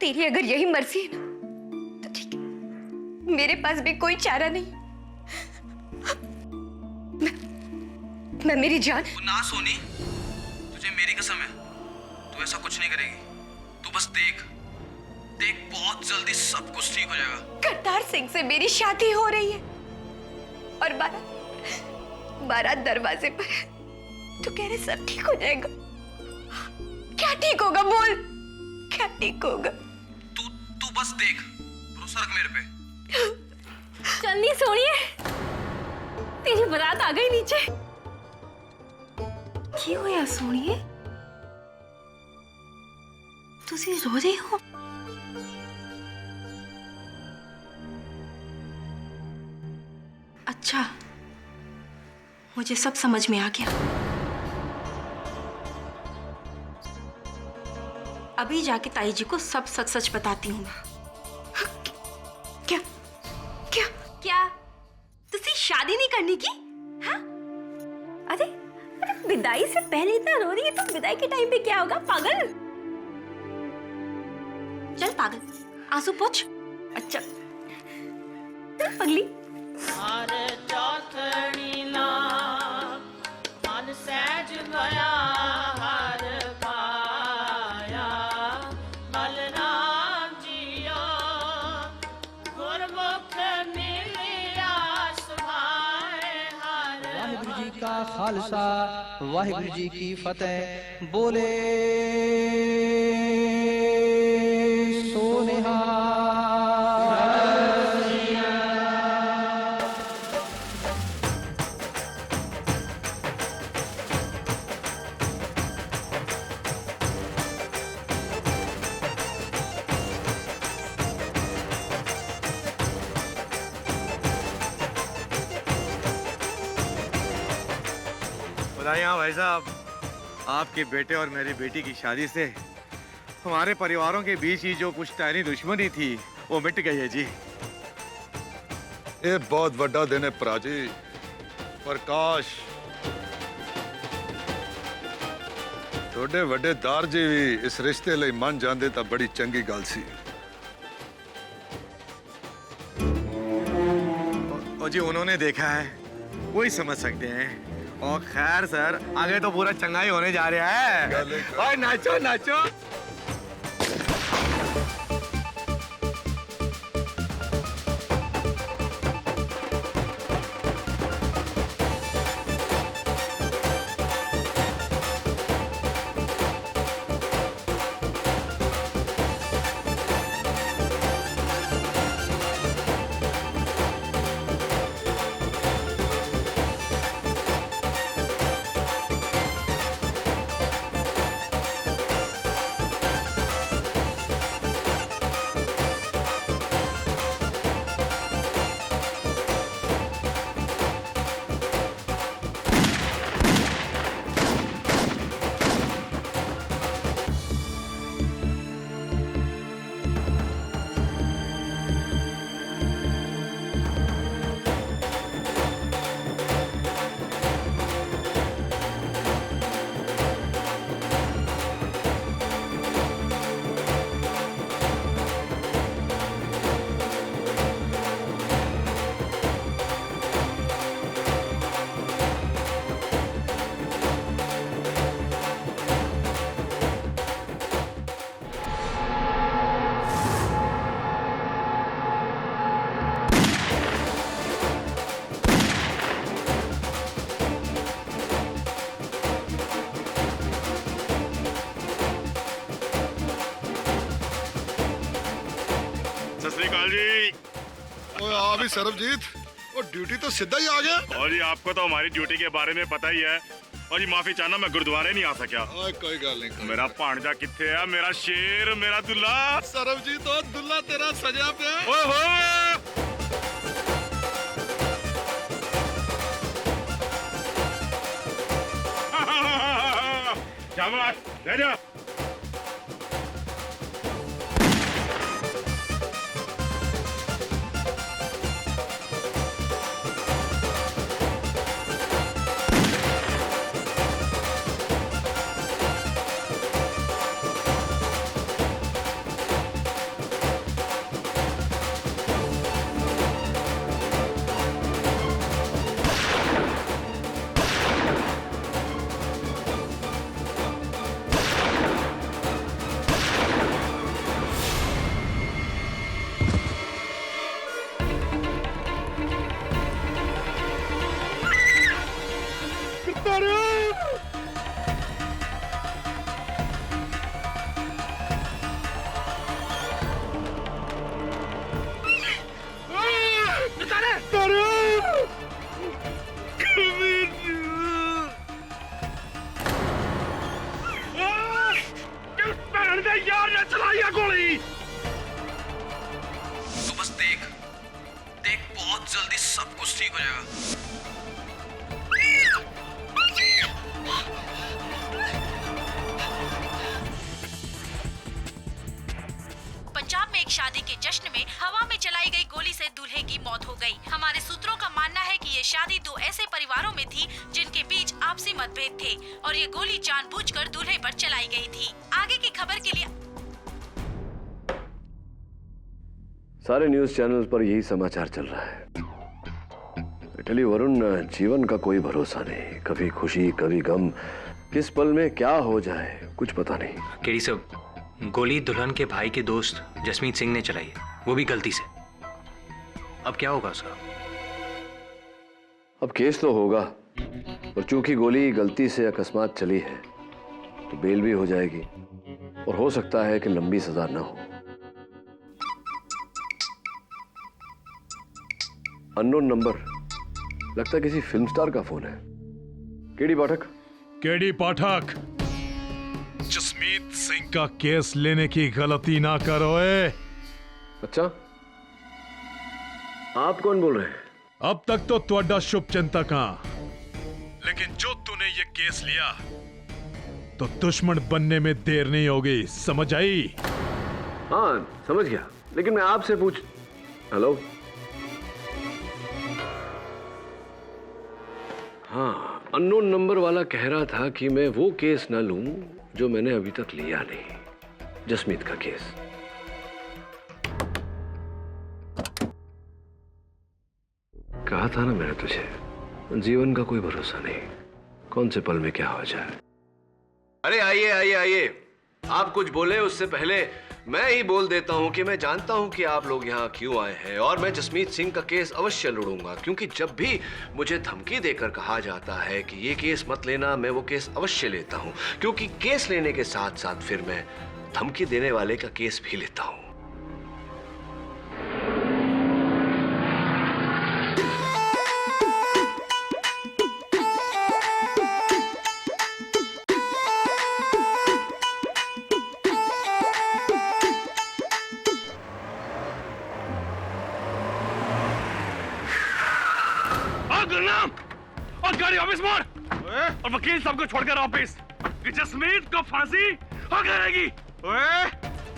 तेरी अगर यही मर्जी है ना तो ठीक है, मेरे पास भी कोई चारा नहीं। मैं मेरी जान। ना सोनी, तुझे मेरी कसम है, तू ऐसा कुछ नहीं करेगी। तू बस देख देख, बहुत जल्दी सब कुछ ठीक हो जाएगा। करतार सिंह से मेरी शादी हो रही है और बारात दरवाजे पर है। तू कह रहे सब ठीक हो जाएगा? क्या ठीक होगा बोल, क्या ठीक होगा? तू बस देख, भरोसा रख मेरे पे। चलनी सोनिए, तेरी बारात आ गई नीचे। क्यों होया सोनिए, तुसी रो रही हो? अच्छा, मुझे सब समझ में आ गया। अभी जाके ताई जी को सब सच सच बताती हूँ मैं। क्या क्या क्या तुसी शादी नहीं करने की? हाँ? अरे अरे विदाई से पहले इतना रो रही है तो विदाई के टाइम पे क्या होगा? पागल, चल पागल, आंसू पोंछ। अच्छा चल पगली। मन सहज गया हर पाया, बलराम जियो गुरमुख मिलिया सुभाए हर। वाहिगुरु जी का खालसा, वाहिगुरु जी की फतेह। बोले सोनिहा। बधाइयाँ भाई साहब, आपके बेटे और मेरी बेटी की शादी से हमारे परिवारों के बीच ही जो पुश्तैनी दुश्मनी थी वो मिट गई है जी। ये बहुत बड़ा दिन है भरा जी। प्रकाश थोड़े वड्डे दार जी भी इस रिश्ते लिए मन जाते तो बड़ी चंगी गल सी। और जी उन्होंने देखा है वही समझ सकते हैं। और खैर सर, आगे तो पूरा चंगाई होने जा रहा है। और नाचो नाचो। सत श्री अकाल जी। ओए आ भी सरबजीत, वो ड्यूटी तो सीधा ही आ गया। और जी आपको तो हमारी ड्यूटी के बारे में पता ही है। और जी माफी चाहना, मैं गुरुद्वारे नहीं आ सका। ओए कोई गल नहीं। मेरा भांजा किथे है, मेरा शेर, मेरा दुल्ला। सरबजीत तो दुल्ला तेरा सजा पे। ओए हो शाबाश, ले जा। दे यार ने चलाई है गोली। तू बस देख देख, बहुत जल्दी सब कुछ ठीक हो जाएगा। पंजाब में एक शादी के जश्न में हवा में चलाई गई गोली से दूल्हे की मौत हो गई। हमारे सूत्रों का मानना है कि ये शादी दो ऐसे परिवारों में थी जिनके बीच आपसी मतभेद थे और ये गोली जानबूझकर दूल्हे पर चलाई गई थी। आगे की खबर के लिए सारे न्यूज चैनल्स पर यही समाचार चल रहा है। इटली वरुण, जीवन का कोई भरोसा नहीं, कभी खुशी कभी गम, किस पल में क्या हो जाए कुछ पता नहीं। केडी साहब, गोली दुल्हन के भाई के दोस्त जसमीत सिंह ने चलाई है, वो भी गलती से। अब क्या होगा उसका? अब केस तो होगा, और चूंकि गोली गलती से अकस्मात चली है तो बेल भी हो जाएगी और हो सकता है कि लंबी सजा ना हो। अननोन नंबर, लगता है किसी फिल्म स्टार का फोन है। केडी पाठक। केडी पाठक, जसमीत सिंह का केस लेने की गलती ना करो। अच्छा, आप कौन बोल रहे हैं? अब तक तो त्वड्डा शुभ चिंतक हाँ, लेकिन जो तूने ये केस लिया तो दुश्मन बनने में देर नहीं होगी, समझ आई? हाँ समझ गया, लेकिन मैं आपसे पूछ। हेलो, हाँ, अननोन नंबर वाला कह रहा था कि मैं वो केस न लूं जो मैंने अभी तक लिया नहीं, जसमीत का केस। कहा था ना मैंने तुझे, जीवन का कोई भरोसा नहीं, कौन से पल में क्या हो जाए। अरे आइए आइए आइए, आप कुछ बोले उससे पहले मैं ही बोल देता हूं कि मैं जानता हूं कि आप लोग यहाँ क्यों आए हैं, और मैं जसमीत सिंह का केस अवश्य लड़ूंगा, क्योंकि जब भी मुझे धमकी देकर कहा जाता है कि ये केस मत लेना, मैं वो केस अवश्य लेता हूं, क्योंकि केस लेने के साथ साथ फिर मैं धमकी देने वाले का केस भी लेता हूं। और गाड़ी ऑफिस मोड़, और वकील साहब को छोड़कर ऑफिस, कि जसमीत को फांसी हो करेगी।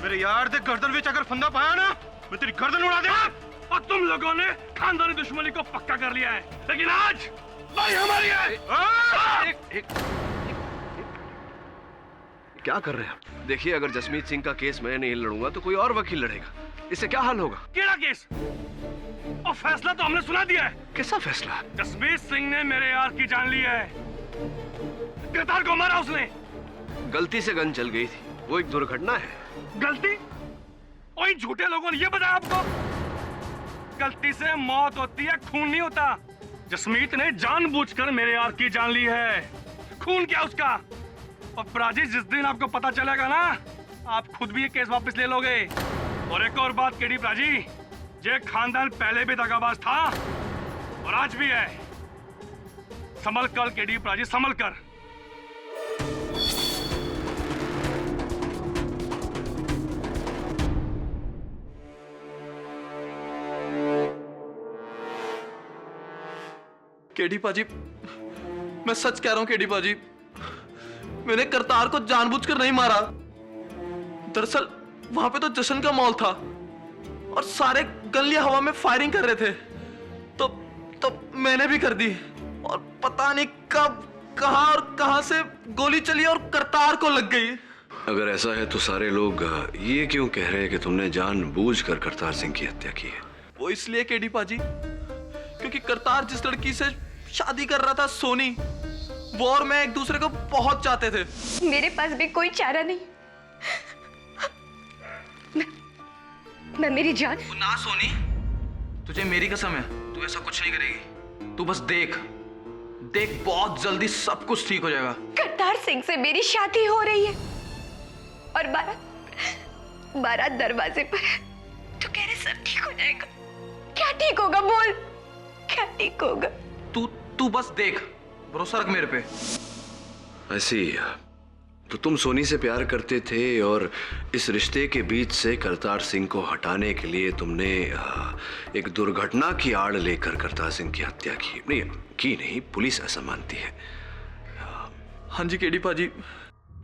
मेरे यार दे गर्दन में अगर फंदा पाया ना, मैं तेरी गर्दन उड़ा दूंगा। और तुम लोगों ने खानदानी दुश्मनी को पक्का कर लिया है, लेकिन आज भाई हमारी है। क्या कर रहे हैं आप? देखिए, अगर जसमीत सिंह का केस मैं नहीं लड़ूंगा तो कोई और वकील लड़ेगा, इससे क्या हाल होगा? केड़ा केस? और फैसला तो हमने सुना दिया है। कैसा फैसला? जसमीत सिंह ने मेरे यार की जान ली है, करतार को मारा उसने। गलती से गन चल गई थी, वो एक दुर्घटना है। गलती? और इन झूठे लोगों ने ये बताया आपको? गलती से मौत होती है, खून नहीं होता। जसमीत ने जानबूझकर मेरे यार की जान ली है, खून क्या उसका? और प्राजी, जिस दिन आपको पता चलेगा ना, आप खुद भी ये केस वापस ले लोगे। और एक और बात केडी प्राजी, ये खानदान पहले भी दगाबाज था और आज भी है। संभल कर केडी प्राजी, संभल कर। केडी पाजी, मैं सच कह रहा हूं केडी पाजी, मैंने करतार को जानबूझकर नहीं मारा। दरअसल वहां पे तो जश्न का माहौल था और सारे गलियां हवा में फायरिंग कर रहे थे, तो मैंने भी कर दी। और पता नहीं कब, कहां और कहां से गोली चली और करतार को लग गई। अगर ऐसा है तो सारे लोग ये क्यों कह रहे हैं कि तुमने जानबूझकर करतार सिंह की हत्या की है? वो इसलिए केडी पाजी, क्योंकि करतार जिस लड़की से शादी कर रहा था, सोनी, वो और मैं एक दूसरे को बहुत चाहते थे। मेरे पास भी कोई चारा नहीं। मैं मेरी जान। ना सोनी, तुझे मेरी कसम है, तू ऐसा कुछ नहीं करेगी। तू बस देख देख, बहुत जल्दी सब कुछ ठीक हो जाएगा। करतार सिंह से मेरी शादी हो रही है और बारात दरवाजे पर है। तो कह रहे सब ठीक हो जाएगा। क्या ठीक होगा? बोल, क्या ठीक होगा? तू बस देख, भरोसा रख मेरे पे। ऐसी तो तुम सोनी से प्यार करते थे और इस रिश्ते के बीच से करतार सिंह को हटाने के लिए तुमने एक दुर्घटना की आड़ लेकर करतार सिंह की हत्या की। नहीं, पुलिस ऐसा मानती है। हाँ जी केडी पाजी,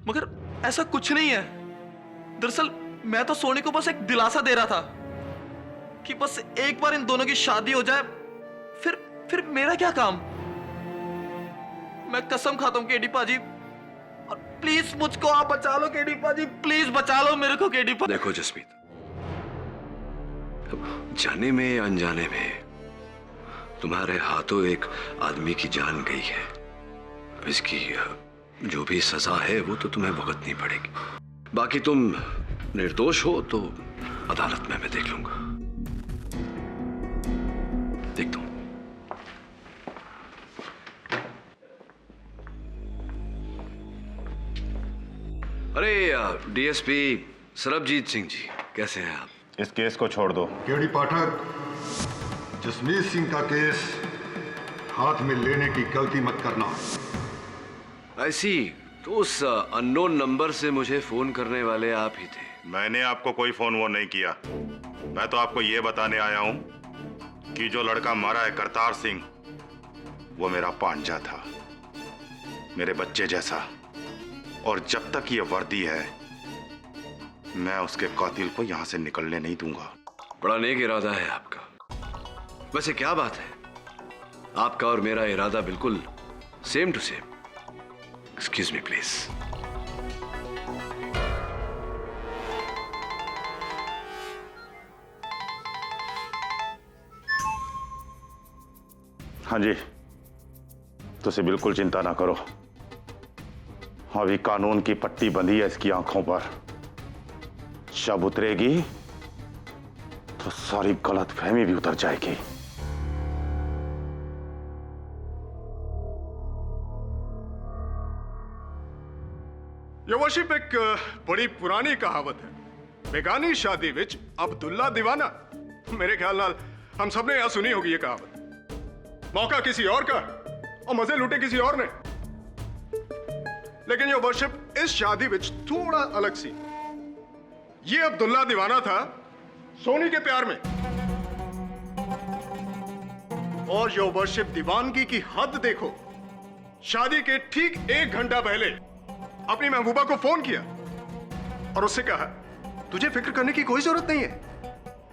मगर ऐसा कुछ नहीं है। दरअसल मैं तो सोनी को बस एक दिलासा दे रहा था कि बस एक बार इन दोनों की शादी हो जाए, फिर मेरा क्या काम। मैं कसम खाता हूं केडी पाजी, और प्लीज मुझको आप बचा लो केडी पाजी, प्लीज बचा लो मेरे को केडी पाजी। देखो जसमीत, जाने में अनजाने में तुम्हारे हाथों एक आदमी की जान गई है। इसकी जो भी सजा है वो तो तुम्हें भुगतनी पड़ेगी। बाकी तुम निर्दोष हो तो अदालत में मैं देख लूंगा, देखता हूं। अरे डीएसपी सरबजीत सिंह जी, कैसे हैं आप? इस केस को छोड़ दो। केडी पाठक, जसमीत सिंह का केस हाथ में लेने की गलती मत करना। ऐसी तो उस अननोन नंबर से मुझे फोन करने वाले आप ही थे। मैंने आपको कोई फोन वोन नहीं किया। मैं तो आपको यह बताने आया हूं कि जो लड़का मारा है करतार सिंह, वो मेरा पांजा था, मेरे बच्चे जैसा। और जब तक ये वर्दी है, मैं उसके कातिल को यहां से निकलने नहीं दूंगा। बड़ा नेक इरादा है आपका। वैसे क्या बात है, आपका और मेरा इरादा बिल्कुल same to same. Excuse me please. हाँ जी, तुझे बिल्कुल चिंता ना करो। अभी कानून की पट्टी बंधी है इसकी आंखों पर। जब उतरेगी तो सारी गलतफहमी भी उतर जाएगी। ये वर्शिप एक बड़ी पुरानी कहावत है, बेगानी शादी विच अब्दुल्ला दीवाना। मेरे ख्याल नाल हम सबने यहां सुनी होगी ये कहावत। मौका किसी और का और मजे लूटे किसी और ने। लेकिन ये वर्शिप इस शादी विच थोड़ा अलग सी। ये अब्दुल्ला दीवाना था सोनी के प्यार में, और यो वर्शिप दीवानगी की हद देखो। शादी के ठीक 1 घंटा पहले अपनी महबूबा को फोन किया और उससे कहा, तुझे फिक्र करने की कोई जरूरत नहीं है,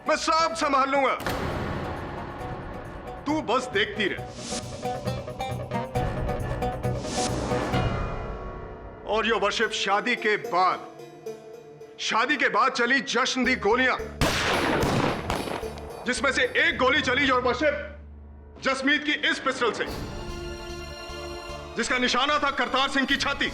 मैं सब संभाल लूंगा, तू बस देखती रह। और ये वर्शिप शादी के बाद चली जश्न दी गोलियां, जिसमें से एक गोली चली जो वर्शिप जसमीत की इस पिस्टल से, जिसका निशाना था करतार सिंह की छाती।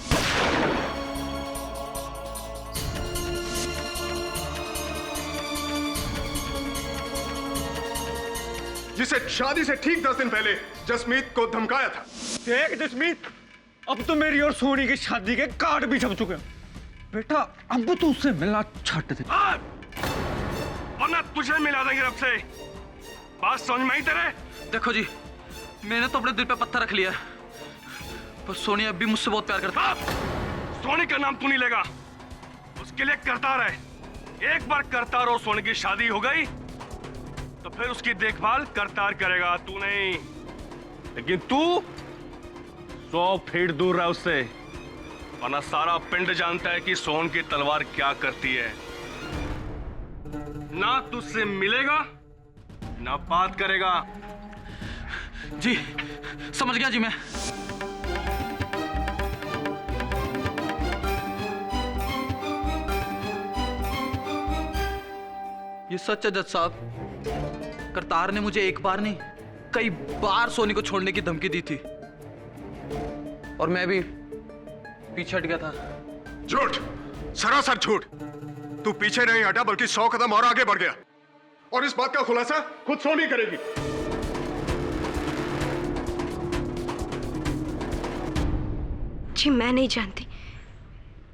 जिसे शादी से ठीक 10 दिन पहले जसमीत को धमकाया था। देख जसमीत, अब तो मेरी और सोनी की शादी के कार्ड भी छप चुके हैं। बेटा अब तो उससे मिलना छट दे, वरना तुझे मिला देंगे रब से। बात समझ में आई तेरे? देखो जी, मैंने तो अपने दिल पे पत्थर रख लिया, पर सोनी अब भी मुझसे बहुत प्यार करती है। सोनी का नाम तू नहीं लेगा, उसके लिए करतार है। एक बार करतार और सोनी की शादी हो गई तो फिर उसकी देखभाल करतार करेगा, तू नहीं। लेकिन तू 100 फीट दूर रहा उससे, वरना सारा पिंड जानता है कि सोन की तलवार क्या करती है। ना तुझसे मिलेगा ना बात करेगा। जी समझ गया जी मैं। ये सच है जज साहब, करतार ने मुझे एक बार नहीं कई बार सोनी को छोड़ने की धमकी दी थी, और मैं भी पीछे हट गया था। झूठ, सरासर झूठ। तू पीछे नहीं हटा बल्कि 100 कदम और आगे बढ़ गया, और इस बात का खुलासा खुद सोनी करेगी। जी मैं नहीं जानती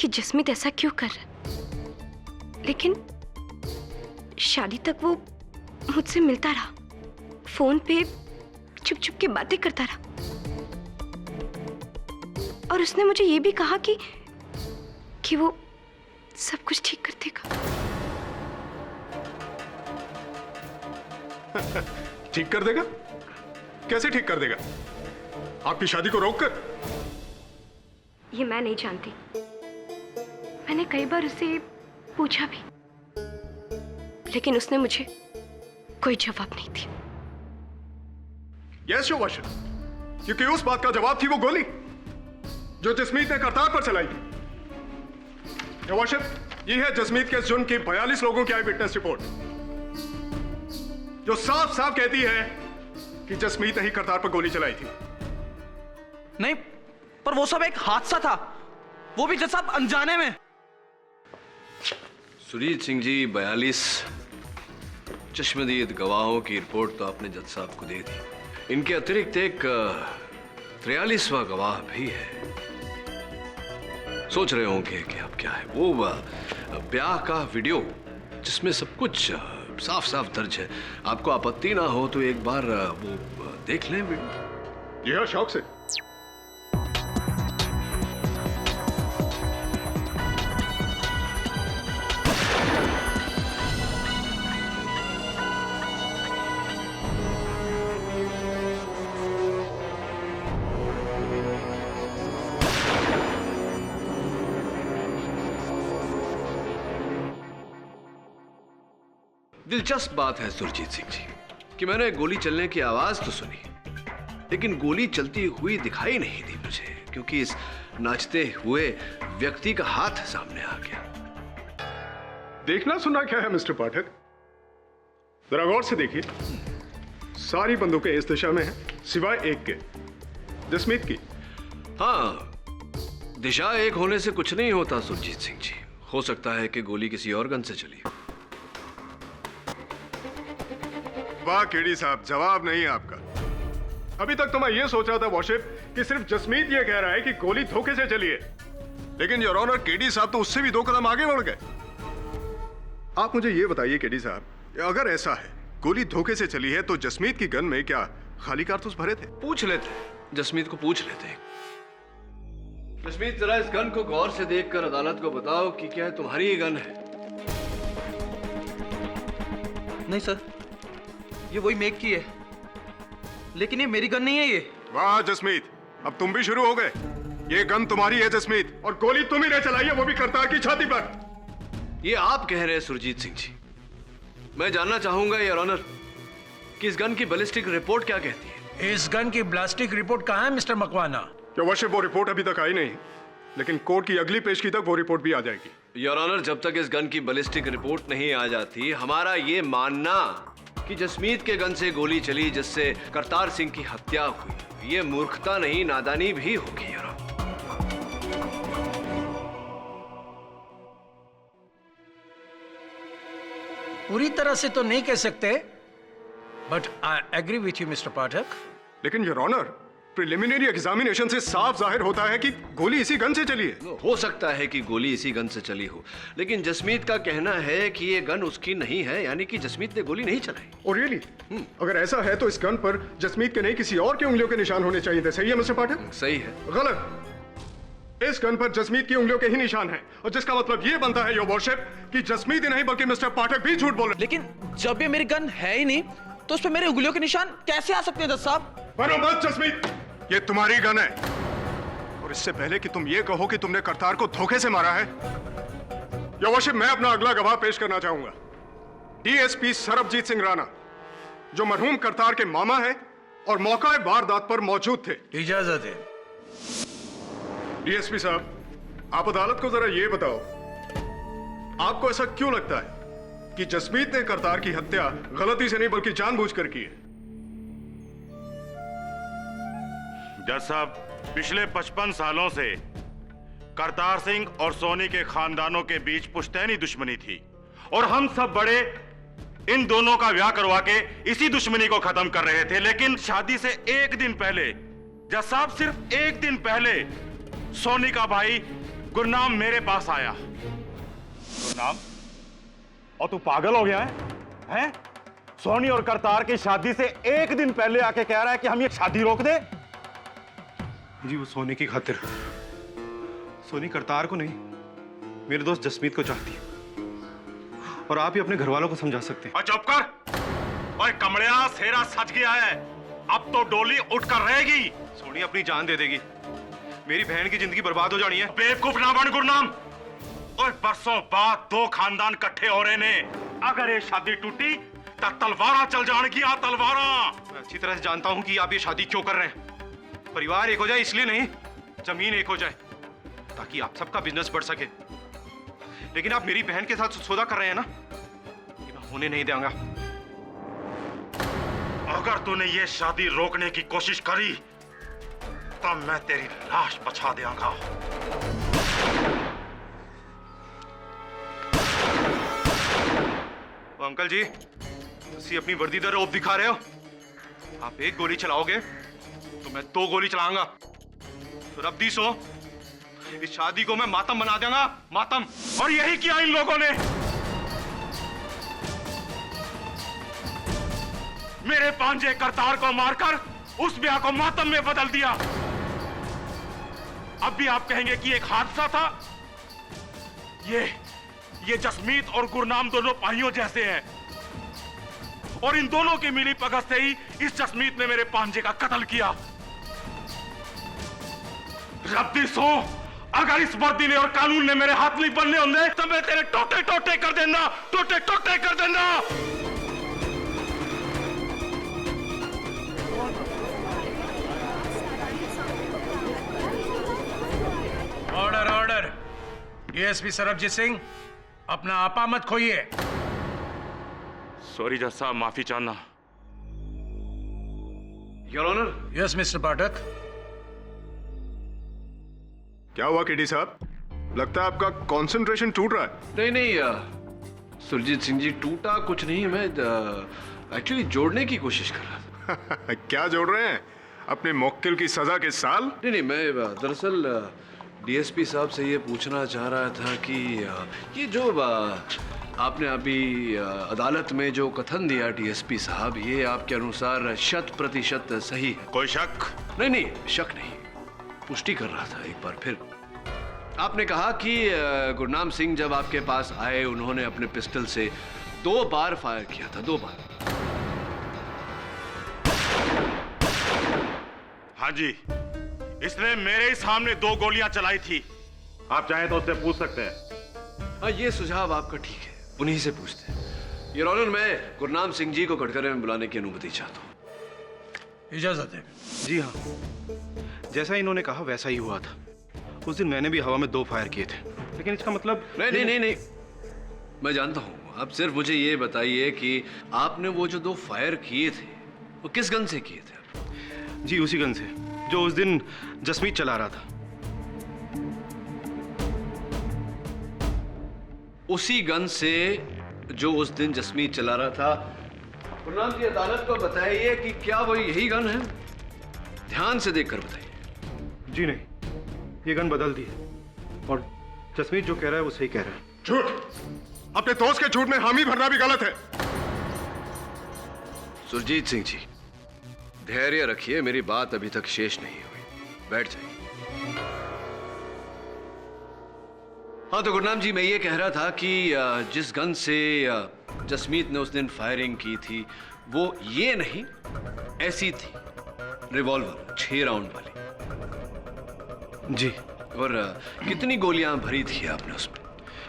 कि जसमीत ऐसा क्यों कर रहा, लेकिन शादी तक वो मुझसे मिलता रहा, फोन पे चुप चुप के बातें करता रहा, और उसने मुझे ये भी कहा कि कि वो सब कुछ ठीक कर देगा। ठीक कर देगा? कैसे ठीक कर देगा? आपकी शादी को रोककर? ये मैं नहीं जानती। मैंने कई बार उससे पूछा भी, लेकिन उसने मुझे कोई जवाब नहीं दिया। यस योर वर्शिप, क्योंकि उस बात का जवाब थी वो गोली जो जसमीत ने करतार पर चलाई थी। योर वर्शिप, ये है जसमीत के जुर्म की 42 लोगों की आई विटनेस रिपोर्ट, जो साफ साफ कहती है कि जसमीत ने ही करतार पर गोली चलाई थी। नहीं, पर वो सब एक हादसा था, वो भी जज साहब अनजाने में। सुरजीत सिंह जी, 42 चश्मदीद गवाहों की रिपोर्ट तो आपने जज साहब को दे दी। इनके अतिरिक्त एक 43वां गवाह भी है। सोच रहे होंगे कि अब क्या है, वो ब्याह का वीडियो जिसमें सब कुछ साफ साफ दर्ज है। आपको आपत्ति ना हो तो एक बार वो देख लें वीडियो। यह शौक से। दिलचस्प बात है सुरजीत सिंह जी कि मैंने गोली चलने की आवाज तो सुनी, लेकिन गोली चलती हुई दिखाई नहीं दी मुझे, क्योंकि इस नाचते हुए व्यक्ति का हाथ सामने आ गया। देखना सुनना क्या है मिस्टर पाठक? जरा गौर से देखिए, सारी बंदूकें इस दिशा में हैं, सिवाय एक के, जसमीत की। हाँ, दिशा एक होने से कुछ नहीं होता सुरजीत सिंह जी। हो सकता है कि गोली किसी और गन से चली। वाह केडी साहब, जवाब नहीं है आपका। अभी तक तो मैं ये सोच रहा था वर्शिप कि सिर्फ जसमीत ये कह रहा है कि गोली धोखे से चली है, लेकिन योर ऑनर केडी साहब तो उससे भी 2 कदम आगे बढ़ गए। आप मुझे ये बताइए केडी साहब, अगर ऐसा है गोली धोखे से चली है तो जसमीत की गन में क्या खाली कारतूस भरे थे? पूछ लेते, जसमीत को पूछ लेते। जसमीत, जरा इस गन को गौर से देखकर अदालत को बताओ कि क्या तुम्हारी ही गन है? नहीं सर, ये वही मेक की है, लेकिन ये मेरी गन नहीं है। ये वाह जसमीत, अब तुम भी शुरू हो गए। ये गन तुम्हारी है जसमीत, और गोली तुम ही ने चलाई है, वो भी करतार की छाती पर। ये आप कह रहे हैं सुरजीत सिंह जी। मैं जानना चाहूंगा योर ऑनर कि इस गन की बैलिस्टिक रिपोर्ट क्या कहती है? इस गन की बैलिस्टिक रिपोर्ट कहाँ है मिस्टर मकवाना? योर वर्शिप, वो रिपोर्ट अभी तक आई नहीं, लेकिन कोर्ट की अगली पेशगी तक वो रिपोर्ट भी आ जाएगी। योर ऑनर, जब तक इस गन की बैलिस्टिक रिपोर्ट नहीं आ जाती, हमारा ये मानना कि जसमीत के गन से गोली चली जिससे करतार सिंह की हत्या हुई, ये मूर्खता नहीं नादानी भी होगी। योर ऑनर, पूरी तरह से तो नहीं कह सकते, but I agree with you mister Pathak. लेकिन योर ऑनर, प्रिलिमिनरी एग्जामिनेशन से साफ जाहिर होता है कि गोली इसी गन से चली है। हो सकता है कि गोली इसी गन से चली हो, लेकिन जसमीत का कहना है कि ये गन उसकी नहीं है, यानी कि जसमीत ने गोली नहीं चलाई। और रियली? अगर ऐसा है तो इस गन पर जसमीत के नहीं किसी और की उंगलियों के निशान होने चाहिए थे। सही है मिस्टर पाठक? सही है। गलत। इस गन पर जसमीत की उंगलियों के ही निशान हैं, और जिसका मतलब ये बनता है योर वर्शिप कि जसमीत ही नहीं बल्कि मिस्टर पाठक भी झूठ बोल रहे। लेकिन जब ये मेरी गन है ही नहीं तो उस पर मेरे उंगलियों के निशान कैसे आ सकते हैं जज साहब? बनो मत जसमीत, ये तुम्हारी गन है, और इससे पहले कि तुम ये कहो कि तुमने करतार को धोखे से मारा है, योर वर्शिप, मैं अपना अगला गवाह पेश करना चाहूंगा। डीएसपी सरबजीत सिंह राणा, जो मरहूम करतार के मामा है और मौका वारदात पर मौजूद थे। इजाजत है। डीएसपी साहब, आप अदालत को जरा ये बताओ, आपको ऐसा क्यों लगता है कि जसमीत ने करतार की हत्या गलती से नहीं बल्कि जानबूझकर की है? जज साहब, पिछले 55 सालों से करतार सिंह और सोनी के खानदानों के बीच पुश्तैनी दुश्मनी थी, और हम सब बड़े इन दोनों का ब्याह करवा के इसी दुश्मनी को खत्म कर रहे थे। लेकिन शादी से एक दिन पहले, जज साहब सिर्फ एक दिन पहले, सोनी का भाई गुरनाम मेरे पास आया। गुरनाम, और तू पागल हो गया है? सोनी और करतार की शादी से एक दिन पहले आके कह रहा है कि हम ये शादी रोक दे? जी वो सोनी की खातिर, सोनी करतार को नहीं मेरे दोस्त जसमीत को चाहती है और आप ही अपने घर वालों को समझा सकते हैं। और चुप कर। ओए कमलिया, सेरा सच गया है, अब तो डोली उठकर रहेगी। सोनी अपनी जान दे देगी, मेरी बहन की जिंदगी बर्बाद हो जानी है। बेवकूफ ना बन गुरनाम। और बरसों बाद दो खानदान इकट्ठे हो रहे ने, अगर ये शादी टूटी तो तलवारा चल जाएगी। तलवारा। मैं अच्छी तरह से जानता हूं कि आप ये शादी क्यों कर रहे हैं। परिवार एक हो जाए इसलिए नहीं, जमीन एक हो जाए ताकि आप सबका बिजनेस बढ़ सके। लेकिन आप मेरी बहन के साथ सौदा कर रहे हैं ना, ये मैं होने नहीं दूंगा। अगर तूने ये शादी रोकने की कोशिश करी तो मैं तेरी लाश बचा दूंगा। अंकल जी, तुसी अपनी वर्दी दा रौब दिखा रहे हो। आप एक गोली चलाओगे तो मैं 2 गोली चलाऊंगा। तो रब्दी सो, इस शादी को मैं मातम बना दूंगा, मातम। और यही किया इन लोगों ने। मेरे पांजे करतार को मारकर उस ब्याह को मातम में बदल दिया। अब भी आप कहेंगे कि एक हादसा था। ये जसमीत और गुरनाम दोनों भाइयों जैसे हैं, और इन दोनों की मिली भगत से ही इस जसमीत ने मेरे पांजे का कत्ल किया। रब्दी सो, अगर इस वर्दी ने और कानून ने मेरे हाथ नहीं बनने होंगे तो मैं तेरे टोटे टोटे कर देना, टोटे टोटे कर देना। Order order. DSP Sarabjit Singh, अपना आपा मत खोइए। सॉरी जज साहब, माफी चाहना। Your honour. Yes mister Pathak. क्या हुआ केडी साहब? लगता है आपका कंसंट्रेशन टूट रहा है। नहीं सुरजीत सिंह जी, टूटा कुछ नहीं, मैं एक्चुअली जोड़ने की कोशिश कर रहा था। क्या जोड़ रहे हैं? अपने मुक्किल की सजा के साल? नहीं, मैं दरअसल डीएसपी साहब से ये पूछना चाह रहा था कि ये जो आपने अभी अदालत में जो कथन दिया डीएसपी साहब, ये आपके अनुसार 100% सही है? कोई शक? नहीं, शक नहीं, पुष्टि कर रहा था एक बार फिर। आपने कहा कि गुरनाम सिंह जब आपके पास आए, उन्होंने अपने पिस्टल से 2 बार फायर किया था, 2 बार। हाँ जी, इसने मेरे ही सामने 2 गोलियां चलाई थी। आप चाहें तो उससे पूछ सकते हैं। हाँ, ये सुझाव आपका ठीक है, उन्हीं से पूछते हैं। योर ऑनर, मैं गुरनाम सिंह जी को कटघरे में बुलाने की अनुमति चाहता हूँ। इजाजत है। जी हाँ, जैसा इन्होंने कहा वैसा ही हुआ था। उस दिन मैंने भी हवा में 2 फायर किए थे, लेकिन इसका मतलब नहीं, मैं जानता हूँ। आप सिर्फ मुझे ये बताइए कि आपने वो जो 2 फायर किए थे वो किस गन से किए थे? जी उसी गन से जो उस दिन जसमीत चला रहा था। उसी गन से जो उस दिन जसमीत चला रहा था। गुरनाम जी, अदालत को बताइए कि क्या वो यही गन है? ध्यान से देखकर बताइए। जी नहीं, ये गन बदल दी है और जसमीत जो कह रहा है वो सही कह रहा है। झूठ! अपने दोस्त के झूठ में हामी भरना भी गलत है। सुरजीत सिंह जी, धैर्य रखिए, मेरी बात अभी तक शेष नहीं हुई, बैठ जाइए। हाँ तो गुरनाम जी, मैं ये कह रहा था कि जिस गन से जसमीत ने उस दिन फायरिंग की थी वो ये नहीं, ऐसी थी, रिवॉल्वर 6 राउंड वाली। जी। और कितनी गोलियां भरी थी आपने उसमें?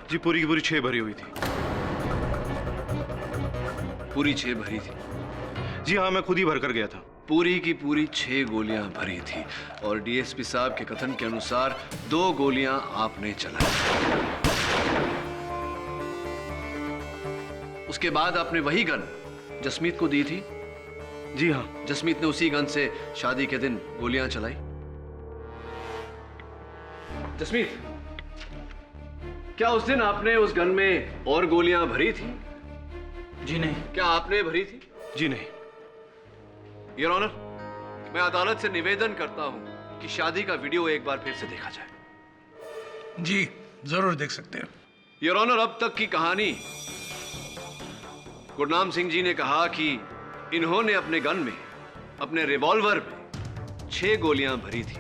जी पूरी की पूरी 6 भरी हुई थी। पूरी 6 भरी थी? जी हाँ, मैं खुद ही भर कर गया था। पूरी की पूरी 6 गोलियां भरी थी और डीएसपी साहब के कथन के अनुसार 2 गोलियां आपने चलाई। उसके बाद आपने वही गन जसमीत को दी थी? जी हाँ। जसमीत ने उसी गन से शादी के दिन गोलियां चलाई? जसमीत, क्या उस दिन आपने उस गन में और गोलियां भरी थी? जी नहीं। क्या आपने भरी थी? जी नहीं। योर ऑनर, मैं अदालत से निवेदन करता हूं कि शादी का वीडियो एक बार फिर से देखा जाए। जी जरूर देख सकते हैं। योर ऑनर, अब तक की कहानी, गुरनाम सिंह जी ने कहा कि इन्होंने अपने गन में, अपने रिवॉल्वर में 6 गोलियां भरी थी,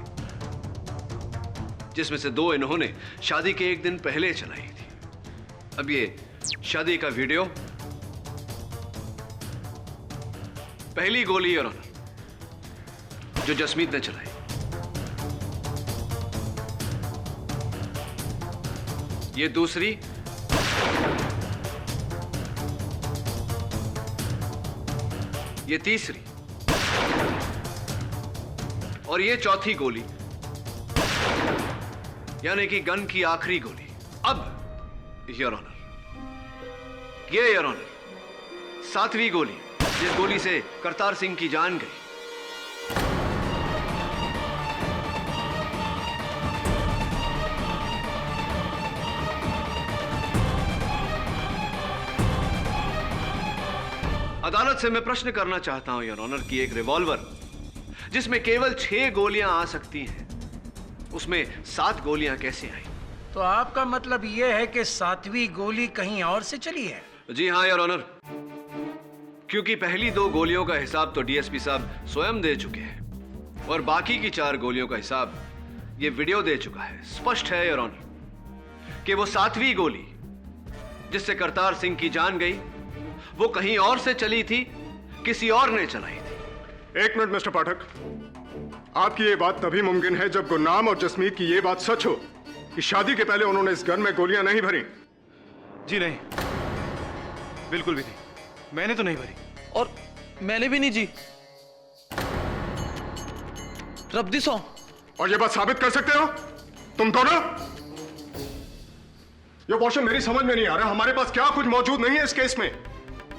जिसमें से 2 इन्होंने शादी के एक दिन पहले चलाई। अब ये शादी का वीडियो, पहली गोली योर ऑनर जो जसमीत ने चलाई, ये दूसरी, ये तीसरी और ये चौथी गोली, यानी कि गन की आखिरी गोली। अब योर ऑनर, ये योर ऑनर सातवीं गोली, जिस गोली से करतार सिंह की जान गई। अदालत से मैं प्रश्न करना चाहता हूं योर ऑनर कि एक रिवॉल्वर जिसमें केवल 6 गोलियां आ सकती हैं, उसमें 7 गोलियां कैसे आई? तो आपका मतलब यह है कि 7वीं गोली कहीं और से चली है? जी हां योर ऑनर, क्योंकि पहली 2 गोलियों का हिसाब तो डीएसपी साहब स्वयं दे चुके हैं और बाकी की 4 गोलियों का हिसाब ये वीडियो दे चुका है। स्पष्ट है योर ऑनर कि वो 7वीं गोली जिससे करतार सिंह की जान गई वो कहीं और से चली थी, किसी और ने चलाई थी। एक मिनट मिस्टर पाठक, आपकी ये बात तभी मुमकिन है जब गुरनाम और जसमीत की ये बात सच हो कि शादी के पहले उन्होंने इस गन में गोलियां नहीं भरी। जी नहीं, बिल्कुल भी नहीं, मैंने तो नहीं भरी। और मैंने भी नहीं जी, रब्दी सौ। और ये बात साबित कर सकते हो तुम दोनों? ये वॉशर मेरी समझ में नहीं आ रहा, हमारे पास क्या कुछ मौजूद नहीं है इस केस में?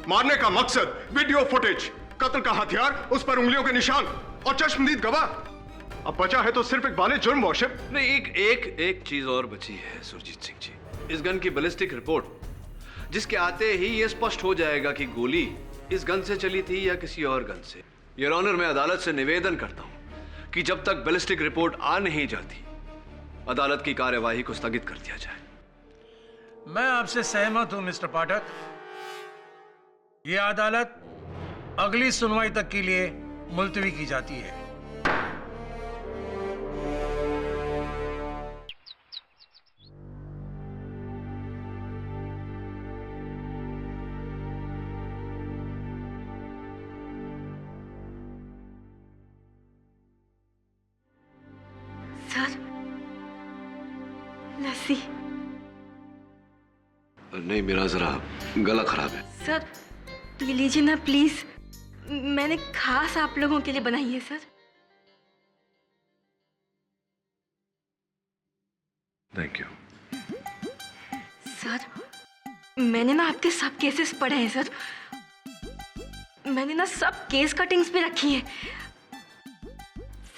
मारने का मकसद, वीडियो फुटेज, कत्ल का हथियार, उस पर उंगलियों के निशान और चश्मदीद गवाह। अब बचा है तो सिर्फ एक बाले जुर्म वॉशर। नहीं, एक चीज और बची है सुरजीत सिंह जी। इस गन की बैलिस्टिक रिपोर्ट जिसके आते ही यह स्पष्ट हो जाएगा कि गोली इस गन से चली थी या किसी और गन से। योर ऑनर, मैं अदालत से निवेदन करता हूं कि जब तक बैलिस्टिक रिपोर्ट आ नहीं जाती, अदालत की कार्यवाही को स्थगित कर दिया जाए। मैं आपसे सहमत हूं मिस्टर पाठक। यह अदालत अगली सुनवाई तक के लिए मुलतवी की जाती है। सर, लस्सी। नहीं, मेरा जरा गला खराब है। सर ले लीजिए ना प्लीज, मैंने खास आप लोगों के लिए बनाई है सर। Thank you. सर, मैंने ना आपके सब केसेस पढ़े हैं सर, मैंने ना सब केस कटिंग्स पे रखी हैं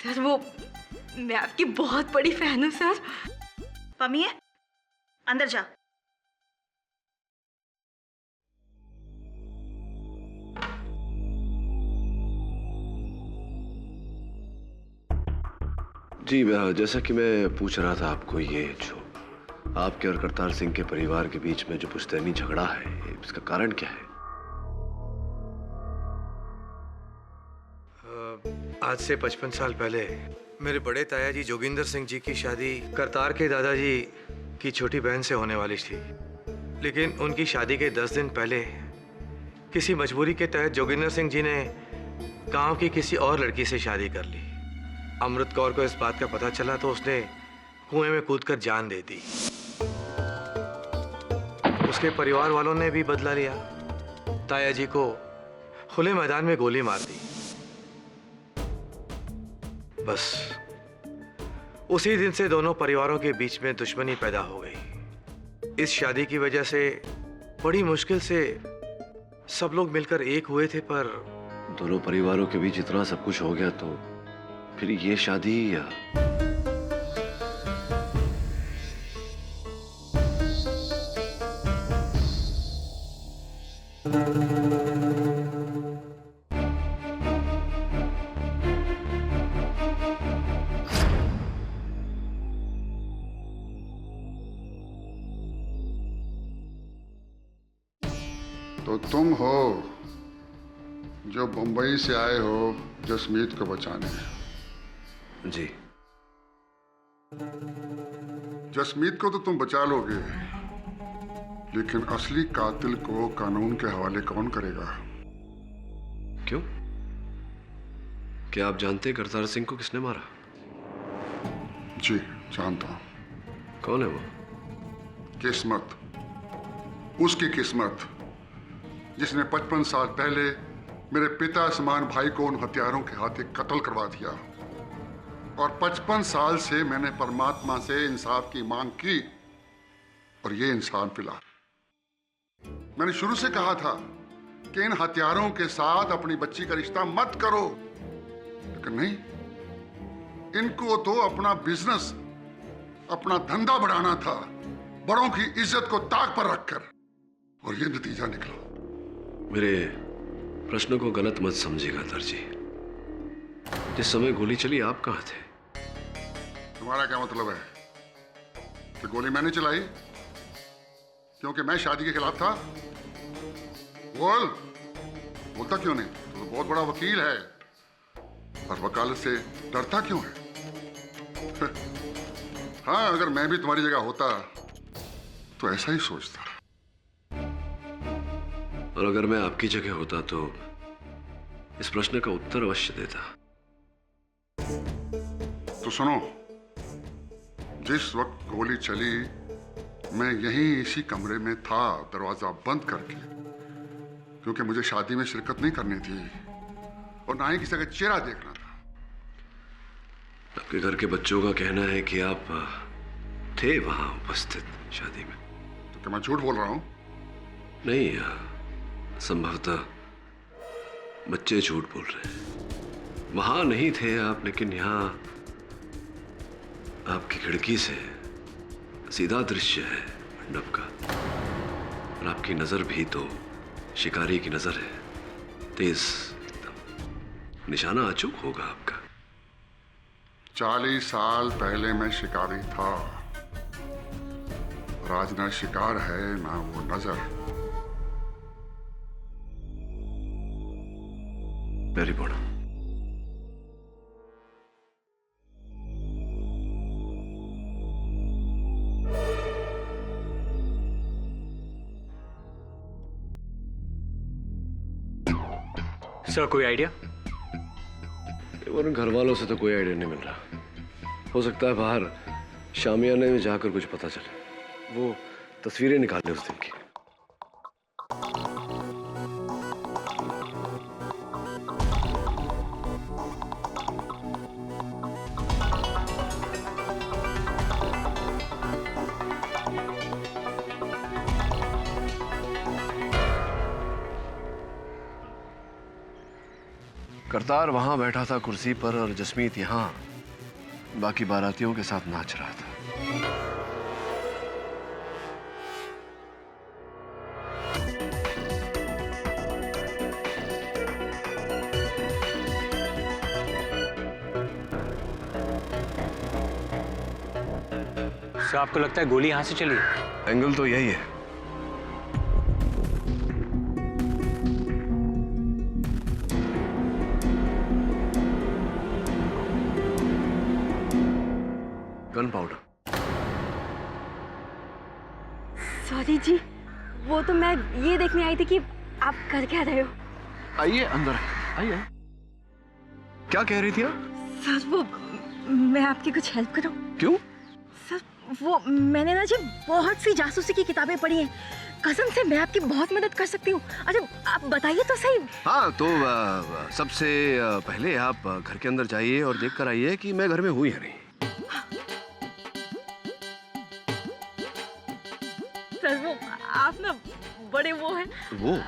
सर। वो मैं आपकी बहुत बड़ी फैन हूँ सर। पमी है, अंदर जा। जी, जैसा कि मैं पूछ रहा था आपको, ये जो आपके और करतार सिंह के परिवार के बीच में जो पुश्तैनी झगड़ा है, इसका कारण क्या है? आज से 55 साल पहले मेरे बड़े ताया जी जोगिंदर सिंह जी की शादी करतार के दादाजी की छोटी बहन से होने वाली थी, लेकिन उनकी शादी के 10 दिन पहले किसी मजबूरी के तहत जोगिंदर सिंह जी ने गांव की किसी और लड़की से शादी कर ली। अमृत कौर को इस बात का पता चला तो उसने कुएं में कूदकर जान दे दी। उसके परिवार वालों ने भी बदला लिया, ताया जी को खुले मैदान में गोली मार दी। बस उसी दिन से दोनों परिवारों के बीच में दुश्मनी पैदा हो गई। इस शादी की वजह से बड़ी मुश्किल से सब लोग मिलकर एक हुए थे, पर दोनों परिवारों के बीच इतना सब कुछ हो गया तो फिर ये शादी या तो तुम हो जो बंबई से आए हो जसमीत को बचाने। जी। जसमीत को तो तुम बचा लोगे, लेकिन असली कातिल को कानून के हवाले कौन करेगा? क्यों? क्या आप जानते हैं करतार सिंह को किसने मारा? जी जानता हूं। कौन है वो? किस्मत, उसकी किस्मत जिसने 55 साल पहले मेरे पिता समान भाई को उन हथियारों के हाथे कत्ल करवा दिया। और 55 साल से मैंने परमात्मा से इंसाफ की मांग की और ये इंसान मिला। मैंने शुरू से कहा था कि इन हथियारों के साथ अपनी बच्ची का रिश्ता मत करो, लेकिन नहीं, इनको तो अपना बिजनेस, अपना धंधा बढ़ाना था, बड़ों की इज्जत को ताक पर रखकर, और ये नतीजा निकला। मेरे प्रश्नों को गलत मत समझिएगा दर्जी। जिस समय गोली चली आप कहां थे? तुम्हारा क्या मतलब है कि गोली मैंने चलाई क्योंकि मैं शादी के खिलाफ था? बोलता क्यों नहीं? तो बहुत बड़ा वकील है और वकालत से डरता क्यों है? हाँ, अगर मैं भी तुम्हारी जगह होता तो ऐसा ही सोचता। और अगर मैं आपकी जगह होता तो इस प्रश्न का उत्तर अवश्य देता। तो सुनो, जिस वक्त गोली चली मैं यहीं इसी कमरे में था, दरवाजा बंद करके, क्योंकि मुझे शादी में शिरकत नहीं करनी थी और ना ही किसी का चेहरा देखना था। आपके घर के बच्चों का कहना है कि आप थे वहां उपस्थित शादी में। तो क्या मैं झूठ बोल रहा हूं? नहीं, संभवतः बच्चे झूठ बोल रहे हैं। वहां नहीं थे आप, लेकिन यहां आपकी खिड़की से सीधा दृश्य है मंडप का, और आपकी नजर भी तो शिकारी की नजर है, तेज एकदम। निशाना अचूक होगा आपका। 40 साल पहले मैं शिकारी था और आज ना शिकार है ना वो नजर। Very good. सर कोई आइडिया? और घर वालों से तो कोई आइडिया नहीं मिल रहा। हो सकता है बाहर शामियाने में जाकर कुछ पता चले। वो तस्वीरें निकाले उस दिन की। करतार वहां बैठा था कुर्सी पर और जसमीत यहां बाकी बारातियों के साथ नाच रहा था। सर आपको लगता है गोली यहां से चली? एंगल तो यही है। Gun powder. सॉरी जी, वो तो मैं ये देखने आई थी कि आप कर क्या रहे हो। आइए अंदर, आइए। क्या कह रही थी आप? सर वो मैं आपकी कुछ हेल्प करूं? क्यों? सर वो मैंने ना जी बहुत सी जासूसी की किताबें पढ़ी हैं, कसम से मैं आपकी बहुत मदद कर सकती हूँ। अच्छा आप बताइए तो सही। हाँ तो सबसे पहले आप घर के अंदर जाइए और देख कर आइए कि मैं घर में हूँ या नहीं। सर वो आप ना बड़े वो हैं। वो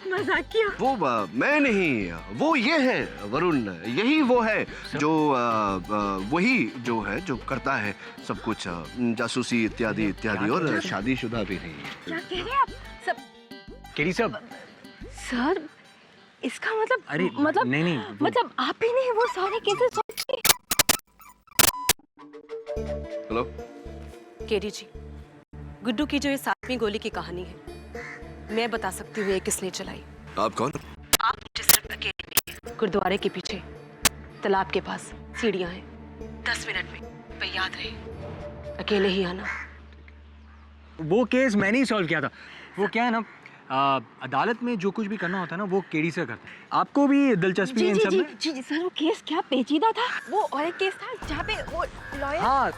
मजाकिया। वो मैं नहीं, वो ये है वरुण, यही वो है जो वही जो है जो करता है सब कुछ, जासूसी इत्यादि इत्यादि, और शादीशुदा भी नहीं। क्या कह रहे हैं आप? सब केडी साहब। सर इसका मतलब अरे नहीं मतलब आप ही नहीं, वो सारे केसेस। हेलो केडी जी, गुड्डू की जो ये 7वीं गोली की कहानी है, मैं बता सकती हूँ ये किसने चलाई। आप कौन? आप मुझे सिर्फ अकेले मिलिए। गुरुद्वारे के पीछे तालाब के पास सीढ़ियां हैं। 10 मिनट में, पर याद रहे अकेले ही आना। वो केस मैंने ही सॉल्व किया था। वो क्या है ना, अदालत में जो कुछ भी करना होता है ना वो केडी से करता है। आपको भी दिलचस्पी है इन सब में? जी सर, वो केस क्या पेचीदा था। वो और एक केस था जहाँ पे वो लॉयर। हाँ,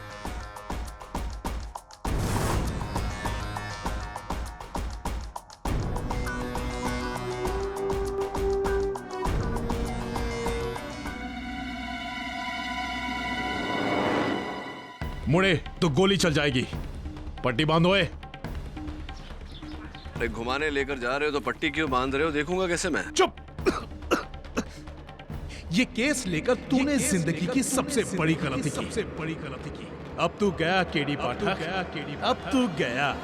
मुड़े तो गोली चल जाएगी। पट्टी बांधो। अरे घुमाने लेकर जा रहे हो तो पट्टी क्यों बांध रहे हो? देखूंगा कैसे मैं। चुप। ये केस लेकर तूने जिंदगी की सबसे बड़ी गलती की। अब तू गया केडी पाठक, अब तू गया।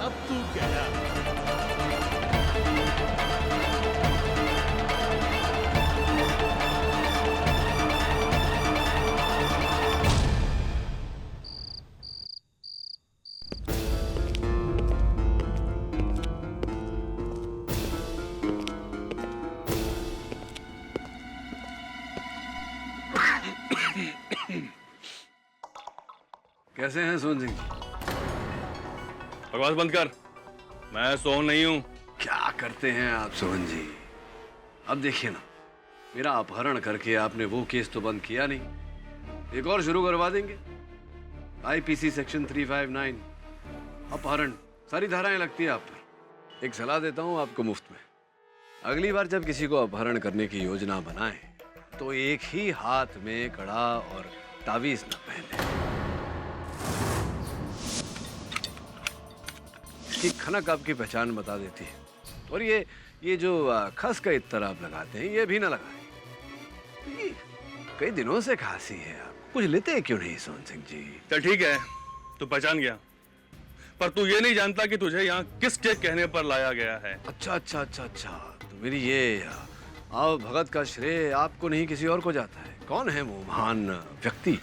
कैसे हैं सोहन सिंह जी? बकवास बंद कर, मैं सोहन नहीं हूँ। क्या करते हैं आप सोहन जी? अब देखिए ना, मेरा अपहरण करके आपने वो केस तो बंद किया नहीं, एक और शुरू करवा देंगे। आईपीसी सेक्शन 359 अपहरण, सारी धाराएं लगती है आप पर। एक सलाह देता हूँ आपको मुफ्त में, अगली बार जब किसी को अपहरण करने की योजना बनाएं तो एक ही हाथ में कड़ा और तावीज न पहने। इसकी खनक आपकी पहचान बता देती है। और ये जो खस का इत्तर आप लगाते हैं ये भी ना लगाएं। कई दिनों से खांसी है, आप कुछ लेते क्यों नहीं सोहन सिंह जी? चल ठीक है, तू पहचान गया, पर तू ये नहीं जानता कि तुझे यहाँ किसके कहने पर लाया गया है। अच्छा, तो मेरी ये आओ भगत का श्रेय आपको नहीं किसी और को जाता है। कौन है वो महान व्यक्ति?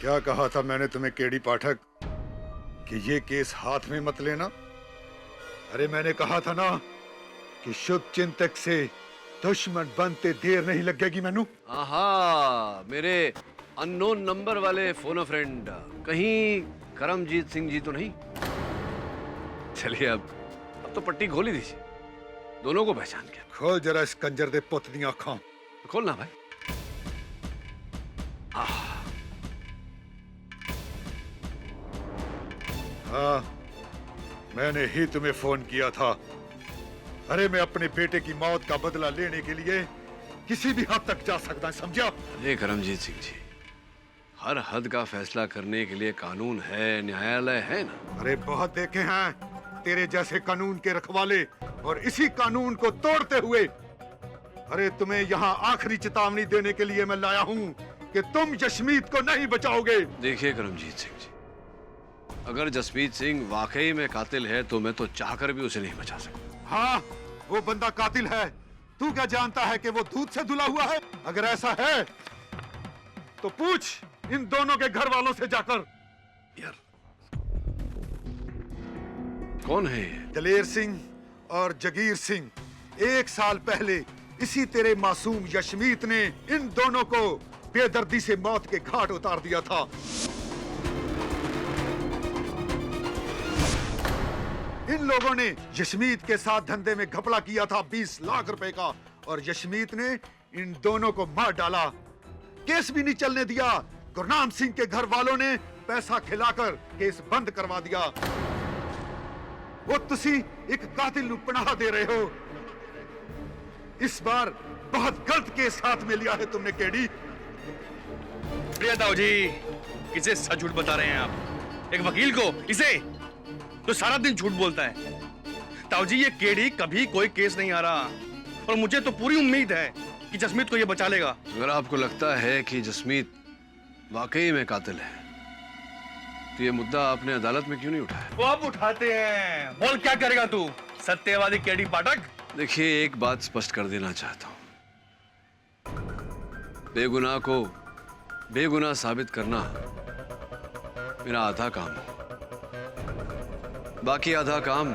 क्या कहा था मैंने तुम्हें केडी पाठक कि ये केस हाथ में मत लेना? अरे मैंने कहा था ना कि शुभ चिंतक से दुश्मन बनते देर नहीं लगेगी मैनू। आहा, मेरे अननोन नंबर वाले फोन फ्रेंड कहीं करमजीत सिंह जी तो नहीं? चलिए अब तो पट्टी खोल ही दीजिए, दोनों को पहचान गया। खोल जरा इस कंजर दे पुत दी आंखां। खोलना भाई। हाँ, मैंने ही तुम्हें फोन किया था। अरे मैं अपने बेटे की मौत का बदला लेने के लिए किसी भी हद तक जा सकता है, समझा? अरे करमजीत सिंह जी, हर हद का फैसला करने के लिए कानून है, न्यायालय है ना। अरे बहुत देखे हैं तेरे जैसे कानून के रखवाले, और इसी कानून को तोड़ते हुए अरे तुम्हें यहाँ आखिरी चेतावनी देने के लिए मैं लाया हूँ कि तुम जसमीत को नहीं बचाओगे। देखिए करमजीत सिंह जी, अगर जसमीत सिंह वाकई में कातिल है तो मैं तो चाहकर भी उसे नहीं बचा सकता। हाँ, वो बंदा कातिल है। तू क्या जानता है कि वो दूध से धुला हुआ है? अगर ऐसा है तो पूछ इन दोनों के घर वालों से जाकर। यार कौन है? दलेर सिंह और जगीर सिंह। 1 साल पहले इसी तेरे मासूम यशमीत ने इन दोनों को बेदर्दी से मौत के घाट उतार दिया था। इन लोगों ने यशमीत के साथ धंधे में घपला किया था 20 लाख रुपए का, और यशमीत ने इन दोनों को मार डाला। केस भी नहीं चलने दिया। गुरनाम सिंह के घर वालों ने पैसा खिलाकर केस बंद करवा दिया। वो तुसी एक कातिल नू पनाह दे रहे हो। इस बार बहुत गलत केस हाथ में लिया है तुमने केडी। प्रिया ताऊ जी, किसे सच झूठ बता रहे हैं आप? एक वकील को, इसे तो सारा दिन झूठ बोलता है। ताऊ जी, ये केडी कभी कोई केस नहीं आ रहा, और मुझे तो पूरी उम्मीद है कि जसमीत को ये बचा लेगा। अगर आपको लगता है कि जसमीत वाकई में कातिल है तो ये मुद्दा आपने अदालत में क्यों नहीं उठाया? वो आप उठाते हैं। बोल क्या करेगा तू, सत्यवादी केडी पाठक? देखिए, एक बात स्पष्ट कर देना चाहता हूं, बेगुनाह को बेगुनाह साबित करना मेरा आधा काम है, बाकी आधा काम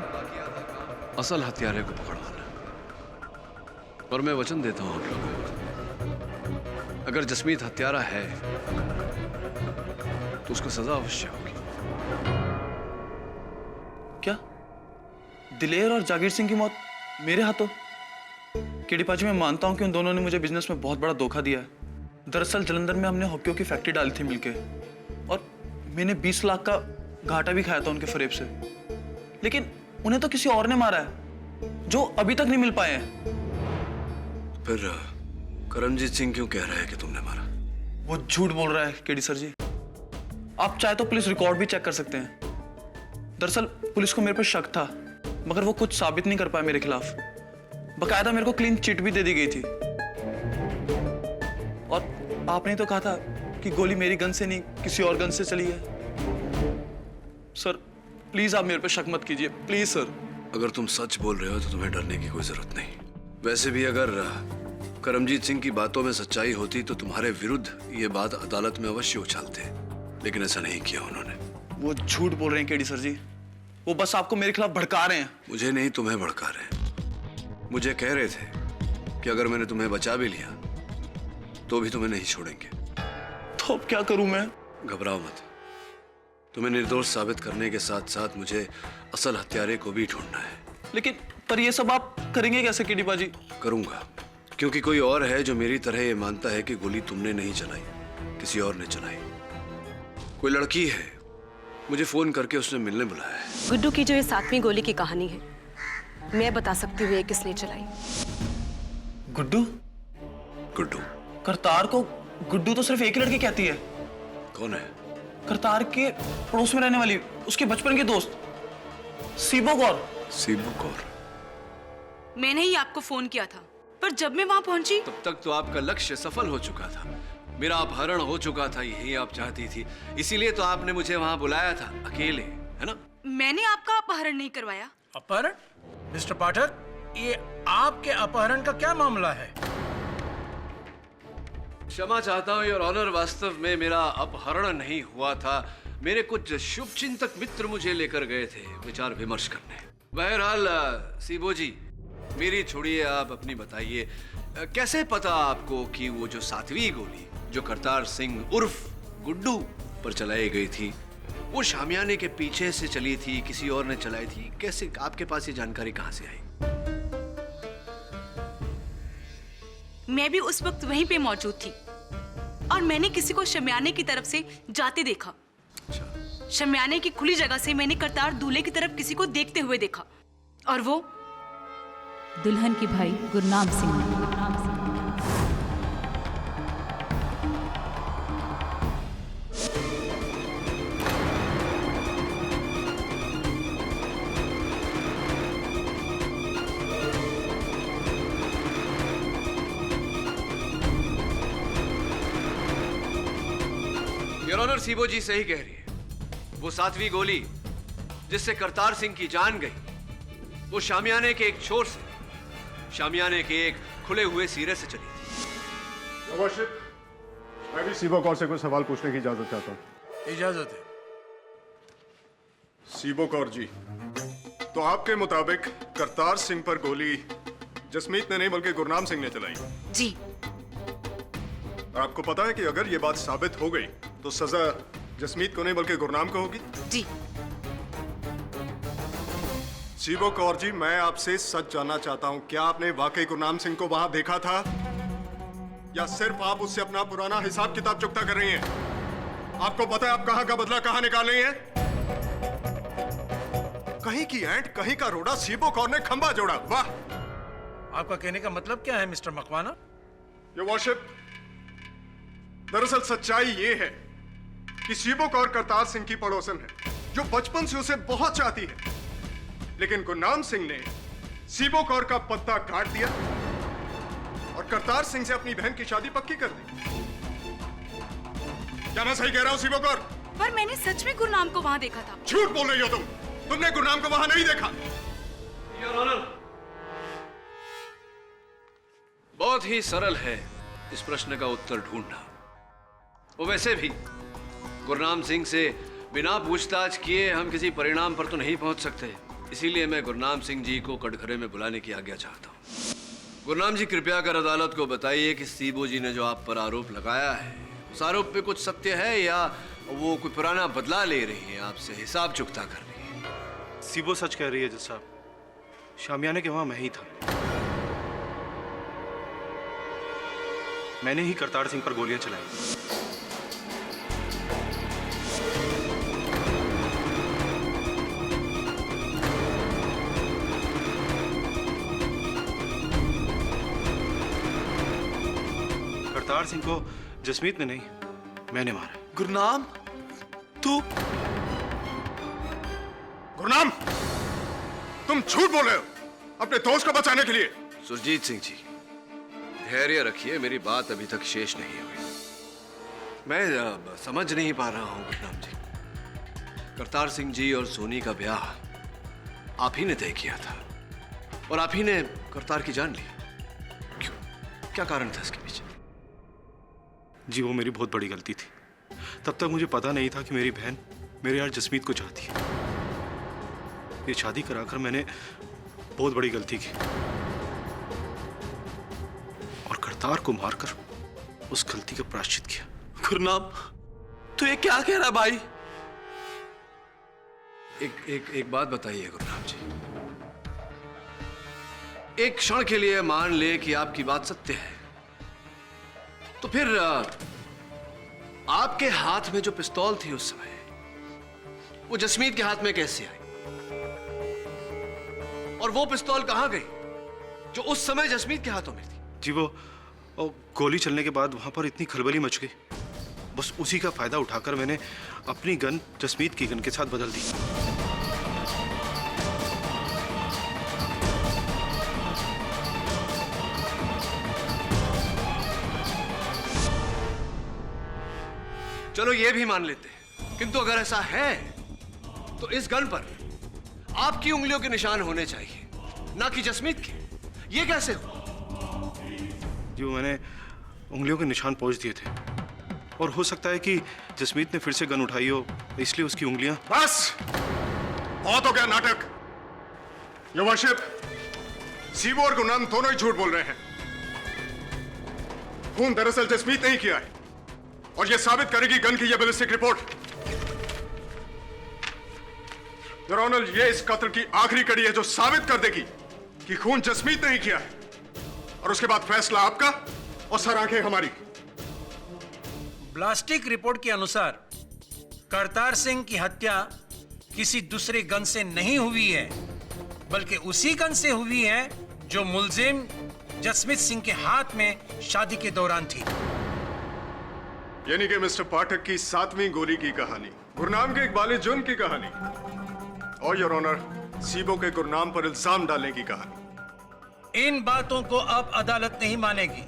असल हत्यारे को पकड़वाना। और मैं वचन देता हूं आप लोगों को, अगर जसमीत हत्यारा है तो उसको सजा अवश्य होगी। क्या दिलेर और जागीर सिंह की मौत मेरे हाथों? केडी पाजी, मैं मानता हूं कि उन दोनों ने मुझे बिजनेस में बहुत बड़ा धोखा दिया है। दरअसल जलंधर में हमने हॉकियों की फैक्ट्री डाली थी मिलके, और मैंने 20 लाख का घाटा भी खाया था उनके फरेब से। लेकिन उन्हें तो किसी और ने मारा है जो अभी तक नहीं मिल पाए हैं। फिर करमजीत सिंह क्यों कह रहा है कि तुमने मारा? वो झूठ बोल रहा है केडी सर जी। आप चाहे तो पुलिस रिकॉर्ड भी चेक कर सकते हैं। दरअसल पुलिस को मेरे पर शक था, मगर वो कुछ साबित नहीं कर पाया मेरे खिलाफ। बकायदा मेरे को क्लीन चिट भी दे दी गई थी। और आपने तो कहा था कि गोली मेरी गन से नहीं किसी और गन से चली है। सर प्लीज आप मेरे पे शक मत कीजिए, प्लीज सर। अगर तुम सच बोल रहे हो तो तुम्हें डरने की कोई जरूरत नहीं। वैसे भी अगर करमजीत सिंह की बातों में सच्चाई होती तो तुम्हारे विरुद्ध ये बात अदालत में अवश्य उछालते, लेकिन ऐसा नहीं किया उन्होंने। वो झूठ बोल रहे हैं केडी सर जी। वो बस आपको मेरे खिलाफ भड़का रहे हैं। मुझे नहीं, तुम्हें भड़का रहे हैं। मुझे कह रहे थे कि अगर मैंने तुम्हें बचा भी लिया तो भी तुम्हें नहीं छोड़ेंगे। तो अब क्या करूं मैं? घबराओ मत। तुम्हें निर्दोष साबित करने के साथ साथ मुझे असल हत्यारे को भी ढूंढना है। लेकिन पर ये सब आप करेंगे कैसे केडी बाजी? करूंगा, क्योंकि कोई और है जो मेरी तरह ये मानता है कि गोली तुमने नहीं चलाई, किसी और ने चलाई। कोई लड़की है, मुझे फोन करके उसने मिलने बुलाया है। गुड्डू की जो ये 7वीं गोली की कहानी है, मैं बता सकती हूँ ये किसने चलाई। गुड्डू? गुड्डू? करतार को गुड्डू तो सिर्फ एक ही लड़की कहती है। कौन है? करतार के पड़ोस में रहने वाली, उसके बचपन की दोस्त सीबो कौर। सीबो कौर? मैंने ही आपको फोन किया था, पर जब मैं वहां पहुंची तब तक तो आपका लक्ष्य सफल हो चुका था। मेरा अपहरण हो चुका था, यही आप चाहती थी, इसीलिए तो आपने मुझे वहां बुलाया था अकेले, है ना? मैंने आपका अपहरण नहीं करवाया। अपहरण? मिस्टर पाठक, ये आपके अपहरण का क्या मामला है? क्षमा चाहता हूँ योर ऑनर, वास्तव में मेरा अपहरण नहीं हुआ था। मेरे कुछ शुभचिंतक मित्र मुझे लेकर गए थे विचार विमर्श करने। बहरहाल सीबो जी, मेरी छोड़िए, आप अपनी बताइए। कैसे पता आपको कि वो जो 7वीं गोली जो करतार सिंह उर्फ गुड्डू पर चलाई गई थी वो शामियाने के पीछे से चली थी, किसी और ने चलाई थी? कैसे आपके पास ये जानकारी कहां से आई? मैं भी उस वक्त वहीं पे मौजूद थी और मैंने किसी को शमियाने की तरफ से जाते देखा। शमियाने की खुली जगह से मैंने करतार दूल्हे की तरफ किसी को देखते हुए देखा, और वो दुल्हन के भाई गुरनाम सिंह। योर ऑनर, सीबो जी सही कह रही है। वो 7वीं गोली जिससे करतार सिंह की जान गई, वो शामियाने के एक छोर से, शामियाने के एक खुले हुए सिरे से चली थी। मैं भी सीबो कौर से कुछ सवाल पूछने की इजाजत चाहता हूँ। इजाजत है। सीबो कौर जी, तो आपके मुताबिक करतार सिंह पर गोली जसमीत ने नहीं बल्कि गुरनाम सिंह ने चलाई? जी। और आपको पता है कि अगर ये बात साबित हो गई तो सजा जसमीत को नहीं बल्कि गुरनाम को होगी? जी। सीबो कौर जी, मैं आपसे सच जानना चाहता हूं, क्या आपने वाकई गुरनाम सिंह को वहां देखा था या सिर्फ आप उससे अपना पुराना हिसाब किताब चुकता कर रही हैं? आपको पता है आप कहां का बदला कहां निकाल रही हैं? कहीं की ऐंठ कहीं का रोड़ा, सीबो कौर ने खंबा जोड़ा। वाह! आपका कहने का मतलब क्या है मिस्टर मकवाना? योर वर्शिप, दरअसल सच्चाई ये है कि सीबो कौर करतार सिंह की पड़ोसन है जो बचपन से उसे बहुत चाहती है, लेकिन गुरनाम सिंह ने सीबो कौर का पत्ता काट दिया और करतार सिंह से अपनी बहन की शादी पक्की कर दी। क्या मैं सही कह रहा हूं सीबो कौर? पर मैंने सच में गुरनाम को वहां देखा था। झूठ बोल रही हो तुम। तुमने गुरनाम को वहां नहीं देखा। योर ऑनर, बहुत ही सरल है इस प्रश्न का उत्तर ढूंढना। वो वैसे भी गुरनाम सिंह से बिना पूछताछ किए हम किसी परिणाम पर तो नहीं पहुंच सकते, इसीलिए मैं गुरनाम सिंह जी को कटघरे में बुलाने की आज्ञा चाहता हूं। गुरनाम जी, कृपया कर अदालत को बताइए कि सीबो जी ने जो आप पर आरोप लगाया है, उस आरोप पे कुछ सत्य है या वो कोई पुराना बदला ले रही है, आपसे हिसाब चुकता कर रही है? सीबो सच कह रही है जज साहब। शामियाने के वहां मैं ही था। मैंने ही करतार सिंह पर गोलियां चलाई। करतार सिंह को जसमीत ने नहीं, मैंने मारा। गुरनाम, तू? गुरनाम, तुम झूठ बोल रहे हो अपने दोस्त को बचाने के लिए। सुरजीत सिंह जी, धैर्य रखिए, मेरी बात अभी तक शेष नहीं हुई। मैं समझ नहीं पा रहा हूं गुरनाम जी, करतार सिंह जी और सोनी का ब्याह आप ही ने तय किया था और आप ही ने करतार की जान ली। क्यों? क्या कारण था इसके पीछे? जी, वो मेरी बहुत बड़ी गलती थी। तब तक मुझे पता नहीं था कि मेरी बहन मेरे यार जसमीत को चाहती है। ये शादी कराकर मैंने बहुत बड़ी गलती की और करतार को मारकर उस गलती का प्रायश्चित किया। गुरनाम, तू ये क्या कह रहा है भाई? एक बात बताइए गुरनाम जी, एक क्षण के लिए मान ले कि आपकी बात सत्य है, तो फिर आपके हाथ में जो पिस्तौल थी उस समय, वो जसमीत के हाथ में कैसे आई? और वो पिस्तौल कहां गई जो उस समय जसमीत के हाथों में थी? जी, वो गोली चलने के बाद वहां पर इतनी खलबली मच गई, बस उसी का फायदा उठाकर मैंने अपनी गन जसमीत की गन के साथ बदल दी। चलो ये भी मान लेते हैं, किंतु अगर ऐसा है तो इस गन पर आपकी उंगलियों के निशान होने चाहिए, ना कि जसमीत के। ये कैसे हो? जी, मैंने उंगलियों के निशान पोंछ दिए थे और हो सकता है कि जसमीत ने फिर से गन उठाई हो, इसलिए उसकी उंगलियां। बस, बहुत हो गया नाटक। योर वर्शिप, सीबो और गुरनाम दोनों ही झूठ बोल रहे हैं। खून दरअसल जसमीत नहीं किया है और यह साबित करेगी गन की यह बैलिस्टिक रिपोर्ट। योर ऑनर, यह इस कत्ल की आखिरी कड़ी है जो साबित कर देगी कि खून जसमीत नहीं किया है, और उसके बाद फैसला आपका और सर आंखें हमारी। ब्लास्टिक रिपोर्ट के अनुसार करतार सिंह की हत्या किसी दूसरे गन से नहीं हुई है, बल्कि उसी गन से हुई है जो मुलजिम जसमीत सिंह के हाथ में शादी के दौरान थी। यानी कि मिस्टर पाठक की 7वीं गोली की कहानी, गुरनाम के इकबाल जुर्म की कहानी और योर ऑनर सीबो के गुरनाम पर इल्जाम डालने की कहानी। इन बातों को अब अदालत नहीं मानेगी,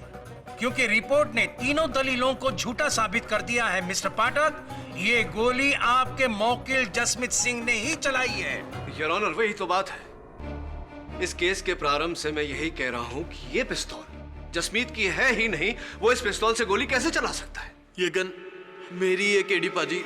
क्योंकि रिपोर्ट ने तीनों दलीलों को झूठा साबित कर दिया है। मिस्टर पाठक, ये गोली आपके मौकिल जसमीत सिंह ने ही चलाई है। योर ऑनर, वही तो बात है। इस केस के प्रारंभ से मैं यही कह रहा हूं कि ये पिस्तौल जसमीत की है ही नहीं, वो इस पिस्तौल से गोली कैसे चला सकता है? ये गन मेरी है केडी पाजी।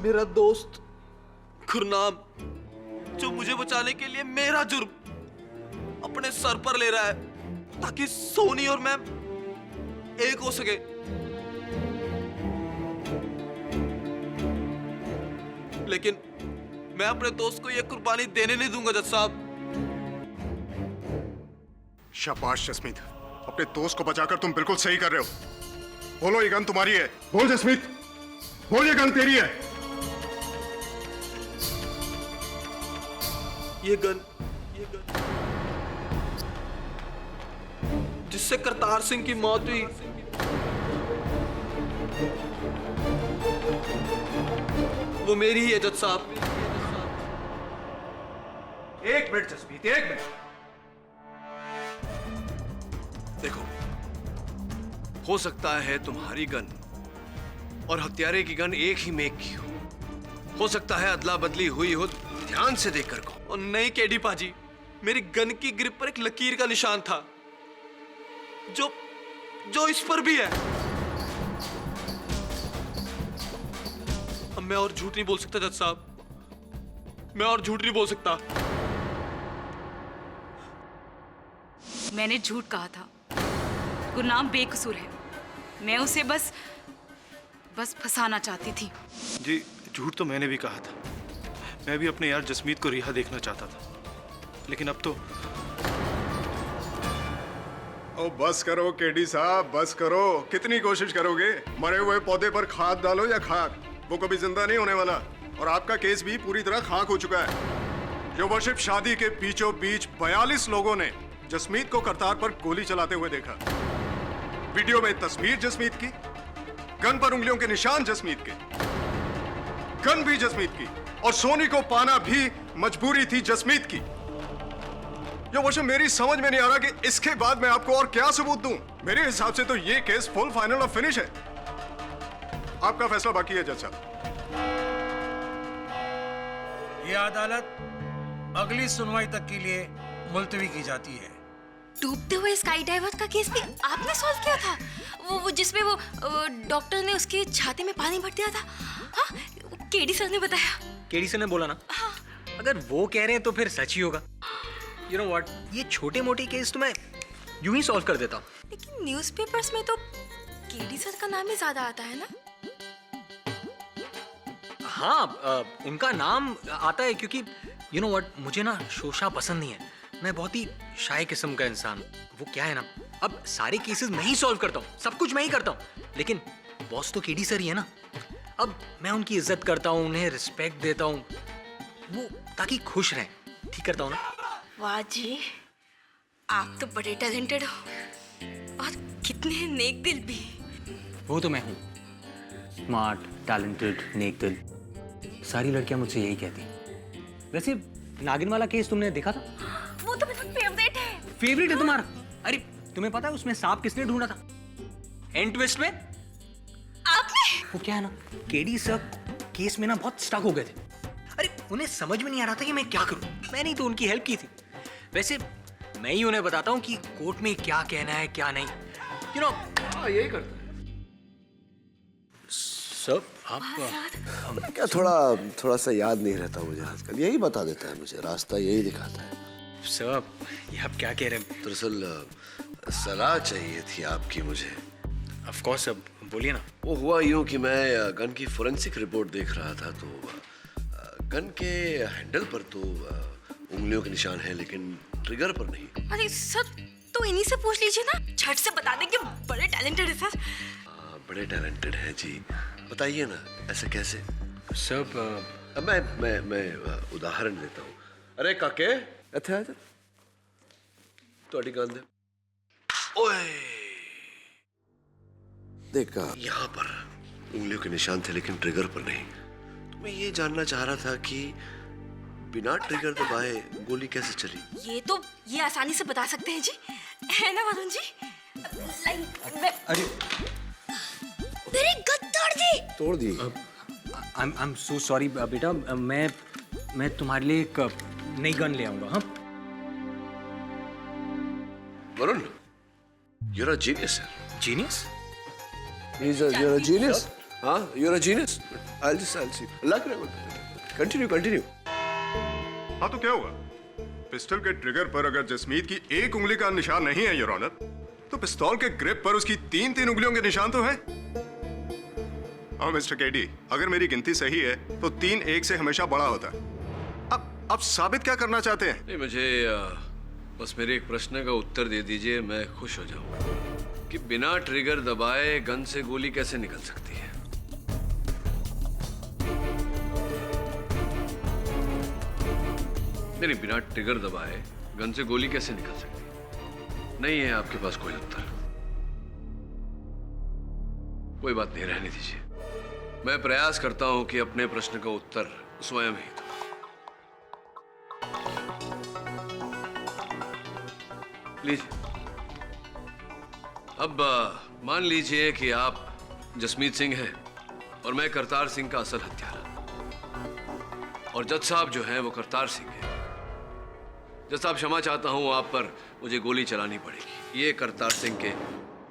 मेरा दोस्त गुरनाम, जो मुझे बचाने के लिए मेरा जुर्म अपने सर पर ले रहा है ताकि सोनी और मैं एक हो सके। लेकिन मैं अपने दोस्त को यह कुर्बानी देने नहीं दूंगा जज साहब। शाबाश जसमीत, अपने दोस्त को बचाकर तुम बिल्कुल सही कर रहे हो। बोलो, ये गन तुम्हारी है। बोल जसमीत, बोल, ये गन तेरी है। ये गन जिससे करतार सिंह की मौत हुई, वो मेरी ही है जज साहब। एक मिनट जसमीत, एक मिनट। देखो, हो सकता है तुम्हारी गन और हत्यारे की गन एक ही मेक की हो सकता है अदला बदली हुई हो, ध्यान से देखकर कहो। और नहीं केडी पाजी, मेरी गन की ग्रिप पर एक लकीर का निशान था जो जो इस पर भी है। अब मैं और झूठ नहीं बोल सकता जज साहब, मैं और झूठ नहीं बोल सकता। मैंने झूठ कहा था। गुरनाम बेकसूर है। मैं उसे बस फंसाना चाहती थी। जी झूठ तो मैंने भी कहा था। मैं भी अपने यार जसमीत को रिहा देखना चाहता था, लेकिन अब तो। ओ बस करो केडी साहब, बस करो। कितनी कोशिश करोगे? मरे हुए पौधे पर खाद डालो या खाक, वो कभी जिंदा नहीं होने वाला। और आपका केस भी पूरी तरह खाक हो चुका है। योर वर्शिप, शादी के बीचों बीच 42 लोगों ने जसमीत को करतार पर गोली चलाते हुए देखा। वीडियो में तस्वीर जसमीत की, गन पर उंगलियों के निशान जसमीत के, गन भी जसमीत की, और सोनी को पाना भी मजबूरी थी जसमीत की। यो वर्षम, मेरी समझ में नहीं आ रहा कि इसके बाद मैं आपको और क्या सबूत दूं। मेरे हिसाब से तो ये केस फुल, फाइनल और फिनिश है। आपका फैसला बाकी है जज साहब। ये अदालत अगली सुनवाई तक के लिए मुलतवी की जाती है। डूबते हुए स्काई डाइवर का केस भी आपने सॉल्व किया था? वो जिसमें वो डॉक्टर ने उसके छाती में पानी भर दिया था। हाँ, केडी सर ने बताया। केडी सर ने बोला ना? हाँ। अगर वो कह रहे हैं तो फिर सच ही होगा। यू नो व्हाट, ये छोटे मोटे केस तो मैं यूं ही सॉल्व कर देता हूँ। लेकिन न्यूज़पेपर्स में तो केडी सर का नाम ही ज्यादा आता है ना? हाँ, उनका नाम आता है क्योंकि यू नो व्हाट, मुझे ना शोशा पसंद नहीं है। मैं बहुत ही शाय किस्म का इंसान। वो क्या है ना, अब सारे केसेस मैं ही सॉल्व करता हूँ, सब कुछ मैं ही करता हूँ, लेकिन बॉस तो केडी सर ही है ना। अब मैं उनकी इज्जत करता हूँ, उन्हें रिस्पेक्ट देता हूँ, वो ताकि खुश रहें, ठीक करता हूँ ना। वाह जी, आप तो बड़े टैलेंटेड हो और कितने नेक दिल भी। वो तो मैं हूँ, स्मार्ट, टैलेंटेड, नेक दिल। सारी लड़कियां मुझसे यही कहती हैं। वैसे नागिन वाला केस तुमने देखा था? वो तो मेरा फेवरेट है। फेवरेट है तुम्हारा? अरे तुम्हें पता है उसमें सांप किसने ढूंढा था? एंड ट्विस्ट में आपने। वो क्या है ना, केडी सर केस में ना बहुत स्टक हो गए थे। अरे उन्हें समझ में नहीं आ रहा था कि मैं क्या करूं। मैंने ही तो उनकी हेल्प की थी। वैसे मैं ही उन्हें बताता हूं कि कोर्ट में क्या कहना है क्या नहीं। यू नो, यही करता है सर। आप क्या थोड़ा सा याद नहीं रहता मुझे आजकल। यही बता देता है मुझे, रास्ता यही दिखाता है। सर ये आप क्या कह रहे हैं? दरअसल सलाह चाहिए थी आपकी मुझे। ऑफ कोर्स सर, बोलिए ना। वो हुआ यूं कि मैं गन की फोरेंसिक रिपोर्ट देख रहा था, तो गन के हैंडल पर तो उंगलियों के निशान हैं, लेकिन ट्रिगर पर नहीं। अरे सर, तो इन्हीं से पूछ लीजिए ना, झट से बता दें कि बड़े टैलेंटेड है सर। बड़े टैलेंटेड हैं जी, बताइए ना ऐसे कैसे? सर मैं उदाहरण देता हूँ। अरे काके, इत्थे आ जा, थोड़ी गन दे। ओए देख, यहाँ पर उंगलियों के निशान थे लेकिन ट्रिगर पर नहीं। तो मैं ये जानना चाह रहा था कि बिना ट्रिगर दबाए गोली कैसे चली? ये आसानी से बता सकते हैं जी, है ना वरुण जी? अरे मेरी गन तोड़ दी। आई एम सो सॉरी बेटा, मैं तुम्हारे लिए एक नई गन ले आऊंगा। हाँ Varun, you're a genius. Genius? You're a genius. हाँ, you're a genius. I'll see. लग रहा है। Continue. हाँ तो क्या हुआ? पिस्टल के ट्रिगर पर अगर जसमीत की एक उंगली का निशान नहीं है योर ऑनर, तो पिस्तौल के ग्रिप पर उसकी 3 उंगलियों के निशान तो हैं। हाँ मिस्टर केडी, अगर मेरी गिनती सही है तो 3 1 से हमेशा बड़ा होता है। अब साबित क्या करना चाहते हैं? नहीं, मुझे बस मेरे एक प्रश्न का उत्तर दे दीजिए, मैं खुश हो जाऊं कि बिना ट्रिगर दबाए गन से गोली कैसे निकल सकती है? नहीं, बिना ट्रिगर दबाए गन से गोली कैसे निकल सकती है? नहीं है आपके पास कोई उत्तर? कोई बात नहीं, रहने दीजिए। मैं प्रयास करता हूं कि अपने प्रश्न का उत्तर स्वयं ही दूं। लीजिए। अब मान लीजिए कि आप जसमीत सिंह हैं और मैं करतार सिंह का असल हत्यारा, और जज साहब जो हैं वो करतार सिंह हैं। जज साहब, क्षमा चाहता हूं, आप पर मुझे गोली चलानी पड़ेगी। ये करतार सिंह के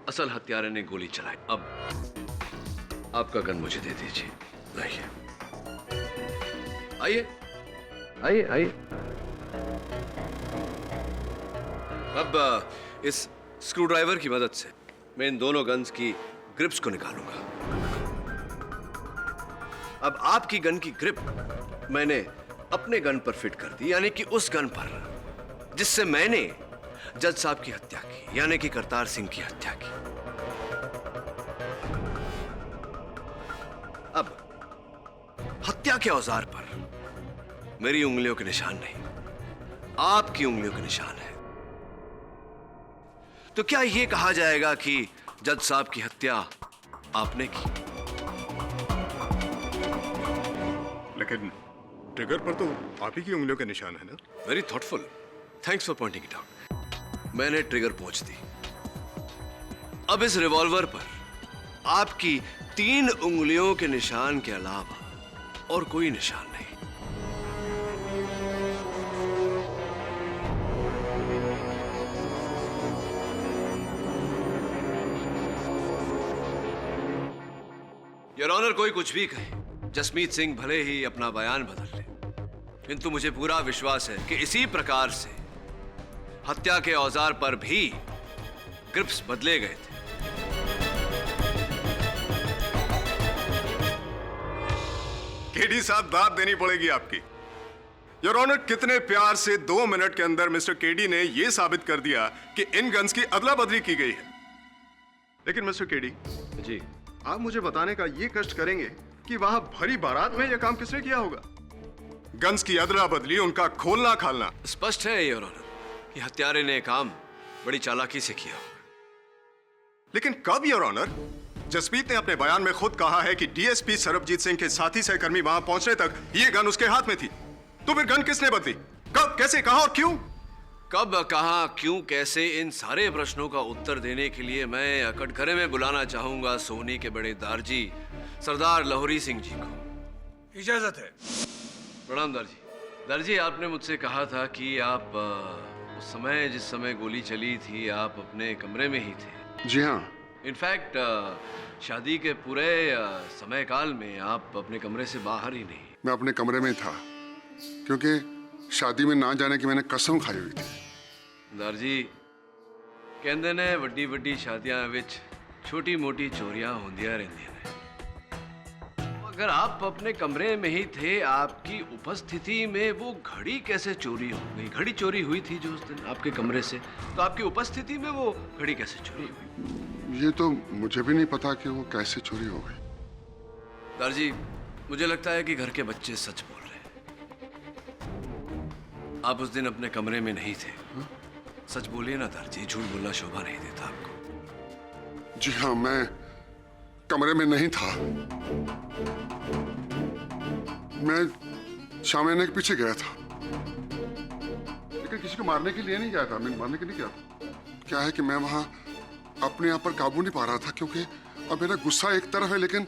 असल हत्यारे ने गोली चलाई। अब आपका गन मुझे दे दीजिए। लाइए, आइए आइए आइए। अब इस स्क्रू ड्राइवर की मदद से मैं इन दोनों गन्स की ग्रिप्स को निकालूंगा। अब आपकी गन की ग्रिप मैंने अपने गन पर फिट कर दी, यानी कि उस गन पर जिससे मैंने जज साहब की हत्या की, यानी कि करतार सिंह की हत्या की। अब हत्या के औजार पर मेरी उंगलियों के निशान नहीं, आपकी उंगलियों के निशान है। तो क्या यह कहा जाएगा कि जज साहब की हत्या आपने की? लेकिन ट्रिगर पर तो आप ही की उंगलियों के निशान है ना? Very thoughtful, thanks for pointing it out. मैंने ट्रिगर पहुंच दी। अब इस रिवॉल्वर पर आपकी 3 उंगलियों के निशान के अलावा और कोई निशान नहीं। योर ऑनर, कोई कुछ भी कहे, जसमीत सिंह भले ही अपना बयान बदल ले, किंतु मुझे पूरा विश्वास है कि इसी प्रकार से हत्या के औजार पर भी ग्रिप्स बदले गए थे। केडी साहब, दाद देनी पड़ेगी आपकी। योर ऑनर, कितने प्यार से 2 मिनट के अंदर मिस्टर केडी ने यह साबित कर दिया कि इन गन्स की अदला बदली की गई है। लेकिन मिस्टर केडी जी, आप मुझे बताने का ये कष्ट करेंगे कि वहां भरी बारात में यह काम किसने किया होगा? गन्स की अदला बदली, उनका खोलना खालना। स्पष्ट है योर ऑनर कि हत्यारे ने काम बड़ी चालाकी से किया होगा। लेकिन कब योर ऑनर? जसमीत ने अपने बयान में खुद कहा है कि डीएसपी सरबजीत सिंह के साथी सहकर्मी वहां पहुंचने तक ये गन उसके हाथ में थी। तो फिर गन किसने बदली? कब, कैसे, कहां और क्यों? कब, कहां, क्यों, कैसे, इन सारे प्रश्नों का उत्तर देने के लिए मैं कटघरे में बुलाना चाहूंगा सोनी के बड़े दारजी सरदार लाहौरी सिंह जी को। इजाजत है। प्रणाम दारजी। दारजी, आपने मुझसे कहा था कि आप उस समय, जिस समय गोली चली थी, आप अपने कमरे में ही थे। जी हाँ। इनफैक्ट शादी के पूरे समय काल में आप अपने कमरे से बाहर ही नहीं। मैं अपने कमरे में था क्योंकि शादी में ना जाने की मैंने कसम खाई हुई थी। दारजी, कहते ने वड्डी वड्डी शादियां विच छोटी मोटी चोरियां होंदियां रहंदियां ने। अगर आप अपने कमरे में ही थे, आपकी उपस्थिति में वो घड़ी कैसे चोरी हो गई? घड़ी चोरी हुई थी जो उस दिन आपके कमरे से, तो आपकी उपस्थिति में वो घड़ी कैसे चोरी हुई? ये तो मुझे भी नहीं पता कि वो कैसे चोरी हो गई। दारजी, मुझे लगता है कि घर के बच्चे सच बोल रहे हैं। आप उस दिन अपने कमरे में नहीं थे। सच बोलिए ना दारजी, झूठ बोलना शोभा नहीं देता आपको। जी हाँ, मैं कमरे में नहीं था। मैं शामियाने के पीछे गया था, लेकिन किसी को मारने के लिए नहीं गया था। मैं मारने के लिए गया था। क्या है कि मैं वहां अपने आप पर काबू नहीं पा रहा था, क्योंकि अब मेरा गुस्सा एक तरफ है, लेकिन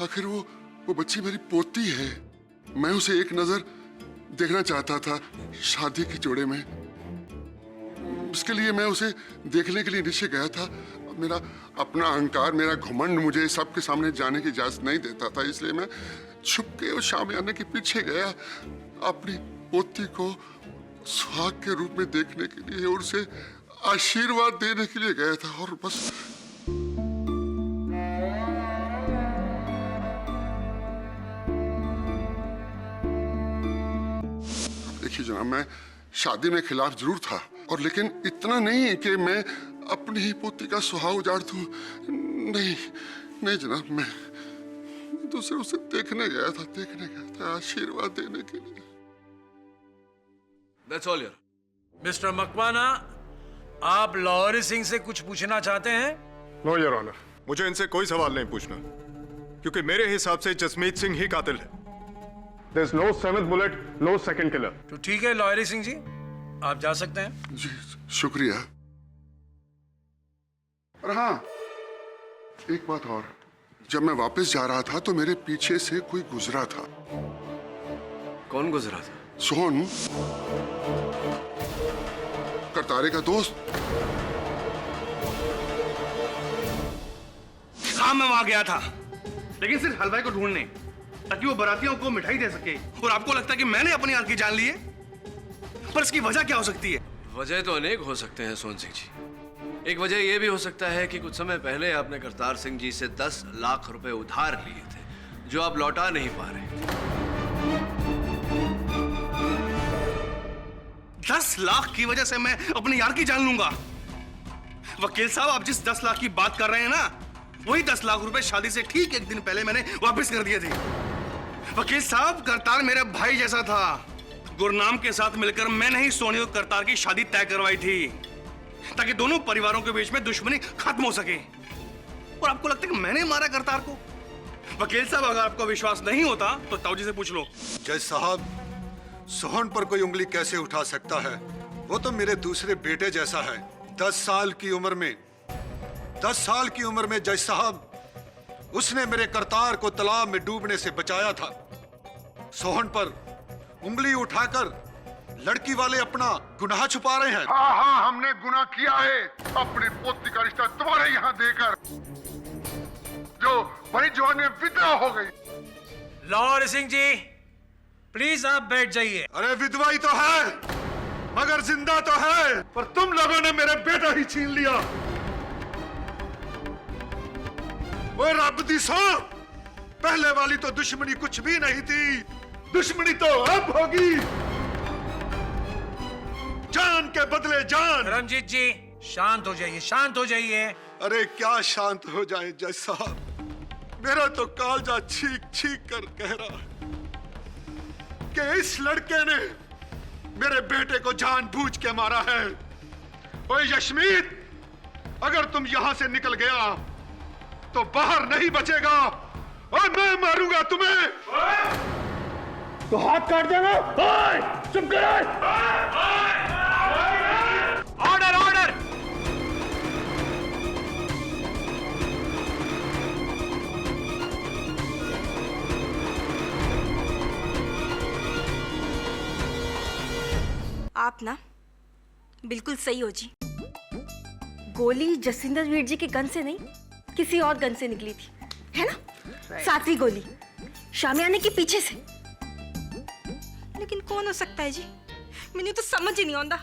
आखिर वो बच्ची मेरी पोती है। मैं उसे एक नजर देखना चाहता था शादी के जोड़े में। इसके लिए मैं उसे देखने के लिए नीचे गया था। मेरा अपना अहंकार, मेरा घमंड मुझे सबके सामने जाने की इजाजत नहीं देता था, इसलिए मैं छुप के उस शामियाने के पीछे गया, अपनी पोती को सुहाग के रूप में देखने के लिए और उसे आशीर्वाद देने के लिए गया था। और बस देखिए जनाब, मैं शादी में खिलाफ जरूर था, और लेकिन इतना नहीं कि मैं अपनी ही पोती का सुहाग उजाड़ दूं। नहीं नहीं जनाब, मैं तो सिर्फ उसे देखने गया था, आशीर्वाद देने के लिए। That's all, यार। मिस्टर मकवाना, आप लाहौरी सिंह से कुछ पूछना चाहते हैं? नो योर ऑनर, मुझे इनसे कोई सवाल नहीं पूछना, क्योंकि मेरे हिसाब से जसमीत सिंह ही कातिल है। There is no 7th bullet, no second killer. तो ठीक है लाहौरी सिंह जी, आप जा सकते हैं। जी शुक्रिया। और हाँ, एक बात और, जब मैं वापस जा रहा था तो मेरे पीछे से कोई गुजरा था। कौन गुजरा था? सोहन, करतारे का दोस्त। हाँ मैं वहां गया था, लेकिन सिर्फ हलवाई को ढूंढने, ताकि वो बारातियों को मिठाई दे सके। और आपको लगता है कि मैंने अपनी यार की जान ली है? पर इसकी वजह क्या हो सकती है? वजह तो अनेक हो सकते हैं सोहन सिंह जी। एक वजह यह भी हो सकता है कि कुछ समय पहले आपने करतार सिंह जी से 10 लाख रुपए उधार लिए थे, जो आप लौटा नहीं पा रहे थे। 10 लाख की वजह से मैं अपनी यार की जान लूंगा? वकील साहब, आप जिस 10 लाख की बात कर रहे हैं ना, वही 10 लाख रुपए शादी से ठीक एक दिन पहले मैंने वापस कर दिए थे। वकील साहब, करतार मेरे भाई जैसा था। गुरनाम के साथ मिलकर मैंने ही सोनी और करतार की शादी तय करवाई थी, ताकि दोनों परिवारों के बीच में दुश्मनी खत्म हो सके। और आपको लगता है कि मैंने मारा करतार को? वकील साहब, अगर आपको विश्वास नहीं होता तो ताऊजी से पूछ लो। जज साहब, सोहन पर कोई उंगली कैसे उठा सकता है? वो तो मेरे दूसरे बेटे जैसा है। 10 साल की उम्र में जज साहब, उसने मेरे करतार को तालाब में डूबने से बचाया था। सोहन पर उंगली उठाकर लड़की वाले अपना गुनाह छुपा रहे हैं। हाँ हाँ, हमने गुनाह किया है अपने पोती का रिश्ता तुम्हारे यहाँ देकर, जो बड़ी जवान में विधवा हो गई। लाहौर सिंह जी, प्लीज आप बैठ जाइए। अरे विधवा ही तो है, मगर जिंदा तो है। पर तुम लोगों ने मेरे बेटा ही छीन लिया। वो रब दी सौ, पहले वाली तो दुश्मनी कुछ भी नहीं थी, दुश्मनी तो अब होगी। जान के बदले जान। रमजीत जी, शांत हो जाइए, शांत हो जाइए। अरे क्या शांत हो जाए जज साहब, मेरा तो कालजा छीक छीक कर कह रहा है कि इस लड़के ने मेरे बेटे को जानबूझ के मारा है। ओए यशमीत, अगर तुम यहां से निकल गया तो बाहर नहीं बचेगा और मैं मारूंगा तुम्हें। तो हाथ काट देगा। चुप कर। Order order. आप ना बिल्कुल सही हो जी। गोली जसिंदर वीर जी के गन से नहीं, किसी और गन से निकली थी, है ना? 7वीं गोली शामियाने के पीछे से। लेकिन कौन हो सकता है जी? मैंने तो समझ ही नहीं आता।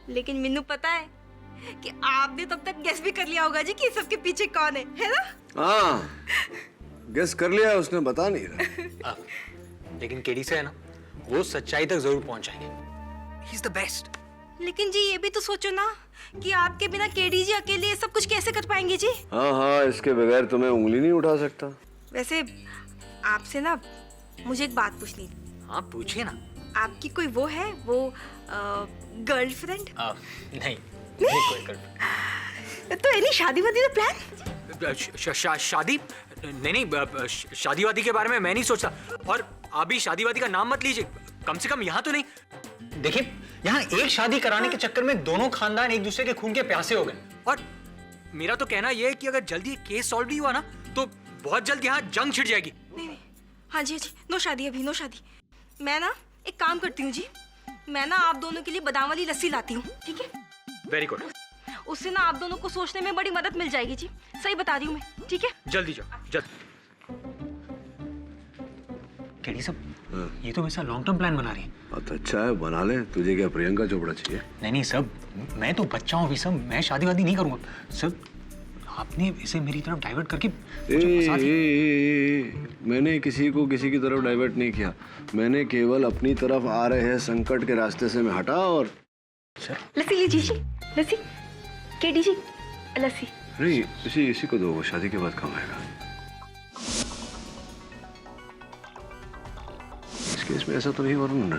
लेकिन मैनू पता है कि आपने तब तक गेस भी कर लिया होगा जी कि सबके पीछे कौन है ना? हाँ, गेस कर लिया, उसने बता नहीं रहा। लेकिन केडी से है ना, वो सच्चाई तक जरूर पहुंच जाएंगे। He is the best. लेकिन जी ये भी तो सोचो ना कि आपके बिना केडी जी अकेले ये सब कुछ कैसे कर पाएंगे जी? हाँ हाँ, इसके बगैर तुम्हें उंगली नहीं उठा सकता। वैसे आपसे ना मुझे एक बात पूछनी थी। हाँ पूछिए ना। आपकी कोई वो है, वो गर्लफ्रेंड? नहीं कोई गर्लफ्रेंड। तो एनी शादी वादी का प्लान? शादी नहीं, शादी वादी के बारे में मैं नहीं सोचता। और आप भी शादी वादी का नाम मत लीजिए, कम से कम यहाँ तो नहीं। देखिए, यहाँ एक शादी कराने के चक्कर में दोनों खानदान एक दूसरे के खून के प्यासे हो गए। और मेरा तो कहना यह है कि अगर जल्दी केस सॉल्व नहीं हुआ ना, तो बहुत जल्द यहाँ जंग छिड़ जाएगी। नहीं, हाँ जी, नो शादी अभी, नो शादी। मैं ना एक काम करती हूँ जी, मैं ना आप दोनों के लिए बादाम वाली लस्सी लाती हूँ, ठीक है? Very good. उससे ना आप दोनों को सोचने में बड़ी मदद मिल जाएगी जी। सही बता रही हूँ मैं, ठीक है? जल्दी जाओ, जल्दी। केडी सब, ये तो वैसा लॉन्ग टर्म प्लान बना रही है। तो अच्छा है, बना ले। तुझे क्या प्रियंका चोपड़ा चाहिए? नहीं सब, मैं तो बच्चा हूँ अभी सब, मैं शादी वादी नहीं करूँगा सब। आपने इसे मेरी तरफ डाइवर्ट करके मैंने किसी को किसी की तरफ डाइवर्ट नहीं किया। मैंने केवल अपनी तरफ आ रहे हैं संकट के रास्ते से मैं हटा। और लस्सी लीजिए जी, लस्सी। केडी जी, लस्सी। नहीं, इसी को दो, वो शादी के बाद कमाएगा। इस केस में ऐसा तो नहीं वरुण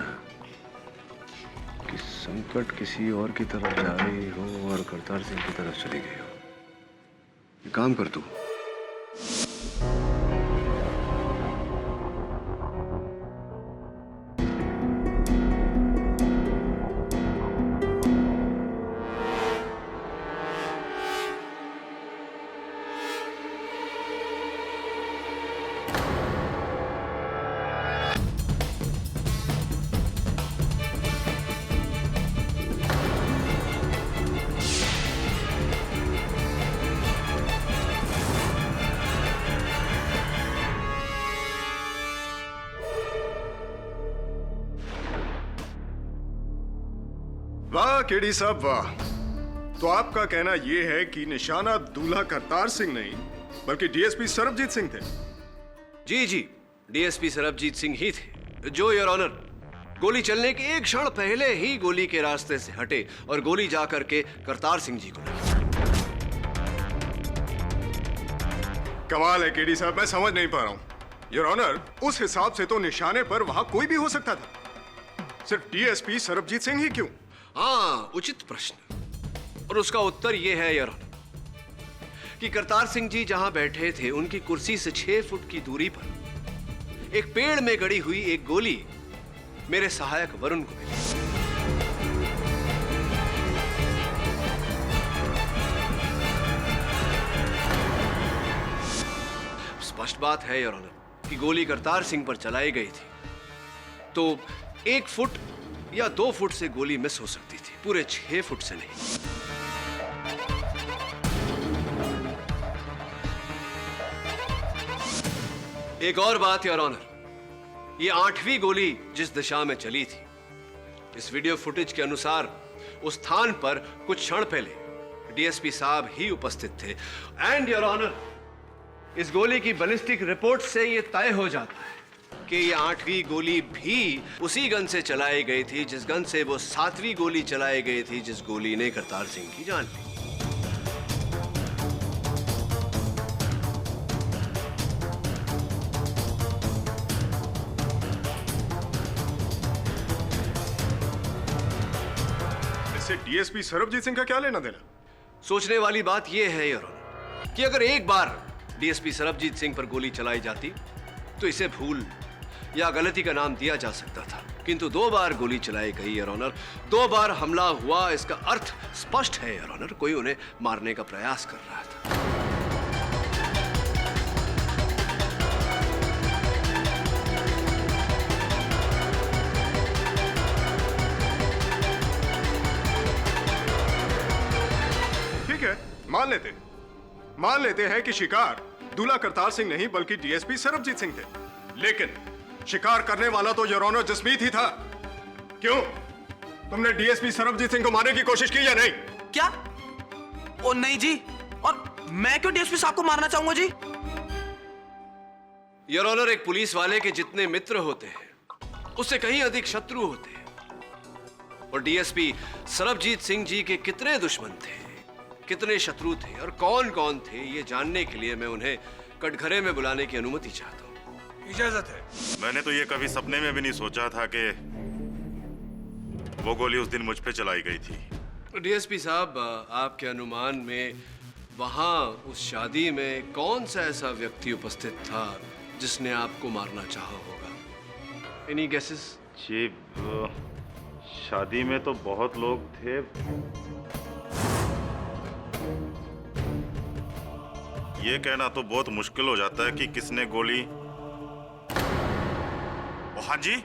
कि संकट किसी और की तरफ जा रही हो और करतार सिंह की तरफ चली गई हो? काम कर तू। वाह केडी साहब वाह। तो आपका कहना यह है कि निशाना दूल्हा करतार सिंह नहीं बल्कि डीएसपी सरबजीत सिंह थे? जी जी, डीएसपी सरबजीत सिंह ही थे, जो योर ऑनर गोली चलने के एक क्षण पहले ही गोली के रास्ते से हटे और गोली जाकर के करतार सिंह जी को लगी। कमाल है केडी साहब, मैं समझ नहीं पा रहा हूं। योर ऑनर, उस हिसाब से तो निशाने पर वहां कोई भी हो सकता था, सिर्फ डीएसपी सरबजीत सिंह ही क्यों? हाँ, उचित प्रश्न, और उसका उत्तर यह है योर ऑनर कि करतार सिंह जी जहां बैठे थे उनकी कुर्सी से 6 फुट की दूरी पर एक पेड़ में गड़ी हुई एक गोली मेरे सहायक वरुण को मिली। स्पष्ट बात है योर ऑनर कि गोली करतार सिंह पर चलाई गई थी तो 1 फुट या 2 फुट से गोली मिस हो सकती थी, पूरे 6 फुट से नहीं। एक और बात योर ऑनर, ये 8वीं गोली जिस दिशा में चली थी, इस वीडियो फुटेज के अनुसार उस स्थान पर कुछ क्षण पहले डीएसपी साहब ही उपस्थित थे। एंड योर ऑनर, इस गोली की बैलिस्टिक रिपोर्ट से यह तय हो जाता है कि ये 8वीं गोली भी उसी गन से चलाई गई थी जिस गन से वो 7वीं गोली चलाई गई थी, जिस गोली ने करतार सिंह की जान ली। डीएसपी सरबजीत सिंह का क्या लेना देना? सोचने वाली बात यह है योर ऑनर कि अगर एक बार डीएसपी सरबजीत सिंह पर गोली चलाई जाती तो इसे भूल या गलती का नाम दिया जा सकता था, किंतु 2 बार गोली चलाई गई योर ऑनर, 2 बार हमला हुआ, इसका अर्थ स्पष्ट है योर ऑनर, कोई उन्हें मारने का प्रयास कर रहा था। मान लेते हैं कि शिकार दूल्हा करतार सिंह नहीं बल्कि डीएसपी सरबजीत सिंह थे, लेकिन शिकार करने वाला तो योर ऑनर जसमीत ही था। क्यों? तुमने डीएसपी सरबजीत सिंह को मारने की कोशिश की या नहीं? क्या? ओ नहीं जी, और मैं क्यों डीएसपी साहब को मारना चाहूंगा जी? योर ऑनर, एक पुलिस वाले के जितने मित्र होते हैं उससे कहीं अधिक शत्रु होते हैं, और डीएसपी सरबजीत सिंह जी के कितने दुश्मन थे, कितने शत्रु थे और कौन कौन थे, ये जानने के लिए मैं उन्हें कटघरे में बुलाने की अनुमति चाहता हूं। इजाजत है। मैंने तो ये कभी सपने में भी नहीं सोचा था कि वो गोली उस दिन मुझ पे चलाई गई थी। डीएसपी साहब, आपके अनुमान में वहां उस शादी में कौन सा ऐसा व्यक्ति उपस्थित था जिसने आपको मारना चाहा होगा? Any guesses? जी, शादी में तो बहुत लोग थे। ये कहना तो बहुत मुश्किल हो जाता है कि किसने गोली। ओ हाँ जी,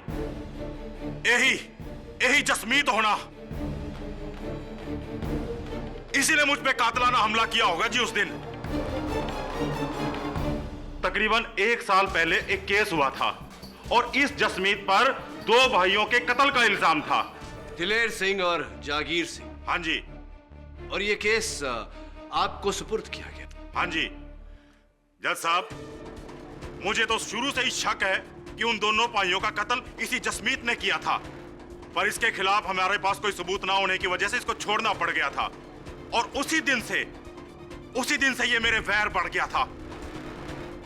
यही जसमीत होना, इसी ने मुझ पे कातलाना हमला किया होगा जी उस दिन। तकरीबन 1 साल पहले एक केस हुआ था और इस जसमीत पर 2 भाइयों के कत्ल का इल्जाम था, दिलेर सिंह और जागीर सिंह। हाँ जी। और ये केस आपको सुपुर्द किया गया? हाँ जी। जज साहब, मुझे तो शुरू से ही शक है कि उन दोनों भाइयों का कत्ल इसी जसमीत ने किया था, पर इसके खिलाफ हमारे पास कोई सबूत ना होने की वजह से इसको छोड़ना पड़ गया था, और उसी दिन से ये मेरे वैर बढ़ गया था।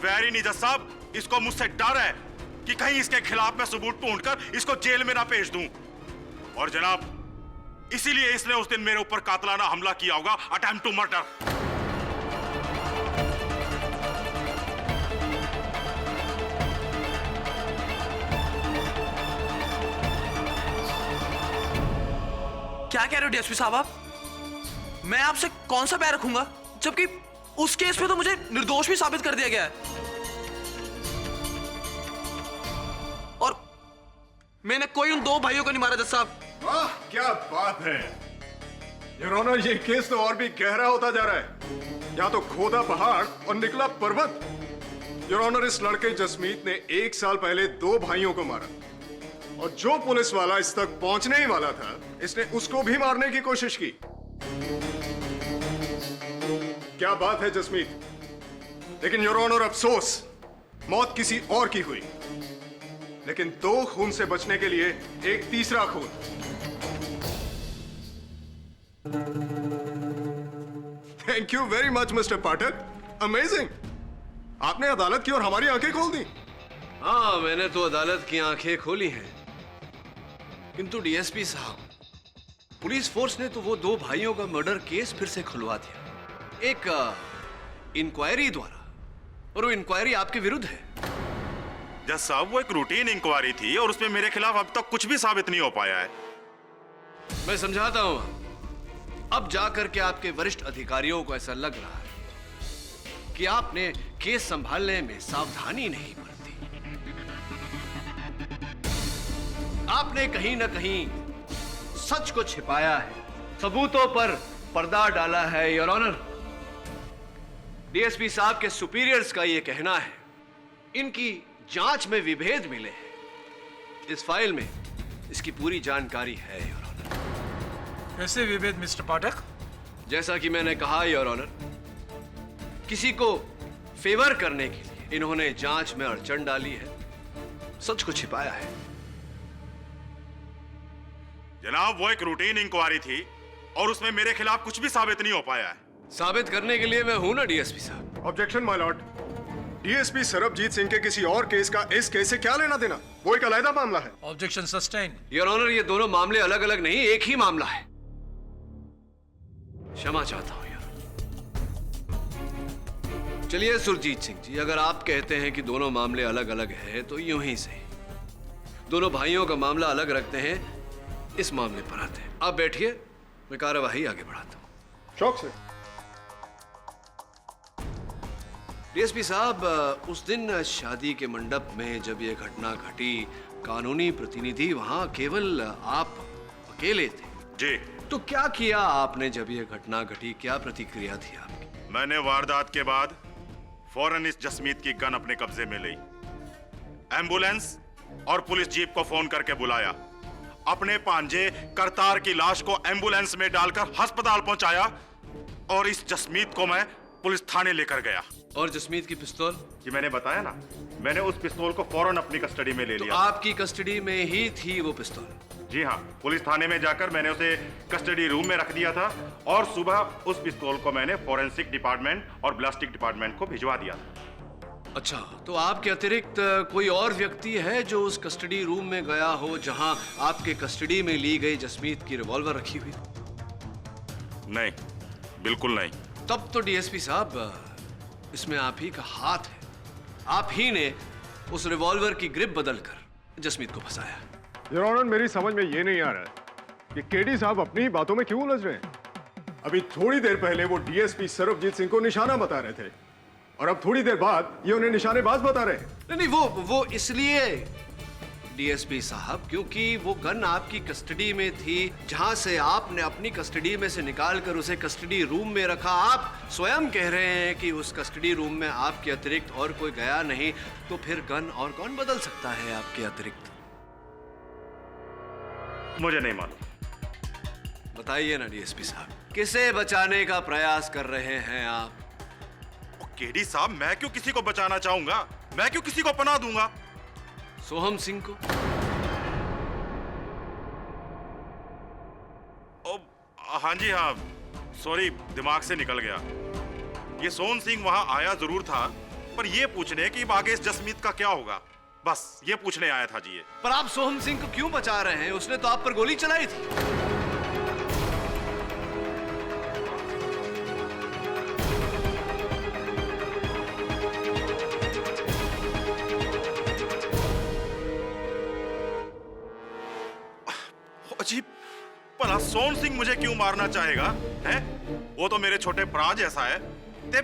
वैर ही नहीं जज साहब, इसको मुझसे डर है कि कहीं इसके खिलाफ मैं सबूत ढूंढकर इसको जेल में ना भेज दूं, और जनाब इसीलिए इसने उस दिन मेरे ऊपर कातलाना हमला किया होगा, अटेम्प्ट टू मर्डर। क्या कह रहे हो डीएसपी साहब आप? मैं आपसे कौन सा बैर रखूंगा, जबकि उस केस में तो मुझे निर्दोष भी साबित कर दिया गया है, और मैंने कोई उन 2 भाइयों को नहीं मारा जज साहब। वाह क्या बात है योर ऑनर, ये केस तो और भी गहरा होता जा रहा है। यहाँ तो खोदा पहाड़ और निकला पर्वत। योर ऑनर, इस लड़के जसमीत ने 1 साल पहले 2 भाइयों को मारा, और जो पुलिस वाला इस तक पहुंचने ही वाला था, इसने उसको भी मारने की कोशिश की। क्या बात है जसमीत, लेकिन योर ऑनर अफसोस, मौत किसी और की हुई, लेकिन 2 खून से बचने के लिए एक तीसरा खून। Thank you very much mister Pathak, amazing. आपने अदालत की और हमारी आंखें खोल दी। हाँ, मैंने तो अदालत की आंखें खोली हैं, किंतु डीएसपी साहब, पुलिस फोर्स ने तो वो 2 भाइयों का मर्डर केस फिर से खुलवा दिया, एक इंक्वायरी द्वारा, और वो इंक्वायरी आपके विरुद्ध है। जज साहब, वो एक रूटीन इंक्वायरी थी और उसमें मेरे खिलाफ अब तक कुछ भी साबित नहीं हो पाया है। मैं समझाता हूं, अब जाकर के आपके वरिष्ठ अधिकारियों को ऐसा लग रहा है कि आपने केस संभालने में सावधानी नहीं बरती। आपने कहीं ना कहीं सच को छिपाया है, सबूतों पर पर्दा डाला है, योर ऑनर। डीएसपी साहब के सुपीरियर्स का यह कहना है, इनकी जांच में विभेद मिले हैं। इस फाइल में इसकी पूरी जानकारी है, योर ऑनर। कैसे विभेद मिस्टर पाठक? जैसा कि मैंने कहा, योर ऑनर, किसी को फेवर करने के लिए इन्होंने जांच में अड़चन डाली है, सच को छिपाया है। जनाब, वो एक रूटीन इंक्वायरी थी और उसमें मेरे खिलाफ कुछ भी साबित नहीं हो पाया है। साबित करने के लिए मैं हूं ना डीएसपी साहब। Objection my Lord. DSP Sarabjit Singh के किसी और केस का इस केस से क्या लेना देना? वो एक अलग मामला है। Objection sustain. योर ऑनर, ये दोनों मामले अलग अलग नहीं, एक ही मामला है। क्षमा चाहता हूं यार। चलिए सुरजीत सिंह जी, अगर आप कहते हैं कि दोनों मामले अलग अलग हैं, तो यूं ही सही, दोनों भाइयों का मामला अलग रखते हैं, इस मामले पर आते हैं। आप बैठिए, मैं कार्यवाही आगे बढ़ाता हूं। शौक से। डीएसपी साहब, उस दिन शादी के मंडप में जब यह घटना घटी, कानूनी प्रतिनिधि वहां केवल आप अकेले थे। जी। तो क्या किया आपने जब यह घटना घटी? क्या प्रतिक्रिया थी आपकी? मैंने वारदात के बाद फौरन इस जसमीत की गन अपने कब्जे में ली, एम्बुलेंस और पुलिस जीप को फोन करके बुलाया, अपने भांजे करतार की लाश को एम्बुलेंस में डालकर अस्पताल पहुंचाया और इस जसमीत को मैं पुलिस थाने लेकर गया। और जसमीत की पिस्तौल? जी मैंने बताया ना, मैंने उस पिस्तौल को फौरन अपनी कस्टडी में ले लिया। आपकी कस्टडी में ही थी वो पिस्तौल? जी हाँ, पुलिस थाने में जाकर मैंने उसे कस्टडी रूम में रख दिया था और सुबह उस पिस्तौल को मैंने फॉरेंसिक डिपार्टमेंट और ब्लास्टिक डिपार्टमेंट को भिजवा दिया था। अच्छा, तो आपके अतिरिक्त कोई और व्यक्ति है जो उस कस्टडी रूम में गया हो जहां आपके कस्टडी में ली गई जसमीत की रिवॉल्वर रखी हुई? नहीं, बिल्कुल नहीं। तब तो डीएसपी साहब, इसमें आप ही का हाथ है। आप ही ने उस रिवॉल्वर की ग्रिप बदलकर जसमीत को फंसाया। योर ऑनर, मेरी समझ में ये नहीं आ रहा है कि केडी साहब अपनी ही बातों में क्यों उलझ रहे हैं। अभी थोड़ी देर पहले वो डीएसपी सरबजीत सिंह को निशाना बता रहे थे और अब थोड़ी देर बाद ये उन्हें निशानेबाज बता रहे हैं। नहीं, वो इसलिए डीएसपी साहब, क्योंकि वो गन आपकी कस्टडी में थी, जहां से आपने अपनी कस्टडी में से निकालकर उसे कस्टडी रूम में रखा। आप स्वयं कह रहे हैं कि उस कस्टडी रूम में आपके अतिरिक्त और कोई गया नहीं, तो फिर गन और कौन बदल सकता है आपके अतिरिक्त? मुझे नहीं मालूम। बताइए ना डीएसपी साहब, किसे बचाने का प्रयास कर रहे हैं आप? केडी साहब, मैं क्यों किसी को बचाना चाहूंगा? मैं क्यों किसी को पनाह दूंगा? सोहम सिंह को? हाँ जी हाँ, सॉरी, दिमाग से निकल गया। ये सोहन सिंह वहां आया जरूर था, पर ये पूछने कि आगे इस जसमीत का क्या होगा, बस ये पूछने आया था जी। ये पर आप सोहम सिंह को क्यों बचा रहे हैं? उसने तो आप पर गोली चलाई थी। अजीब, भला सोहन सिंह मुझे क्यों मारना चाहेगा? हैं? वो तो मेरे छोटे भरा जैसा है, ते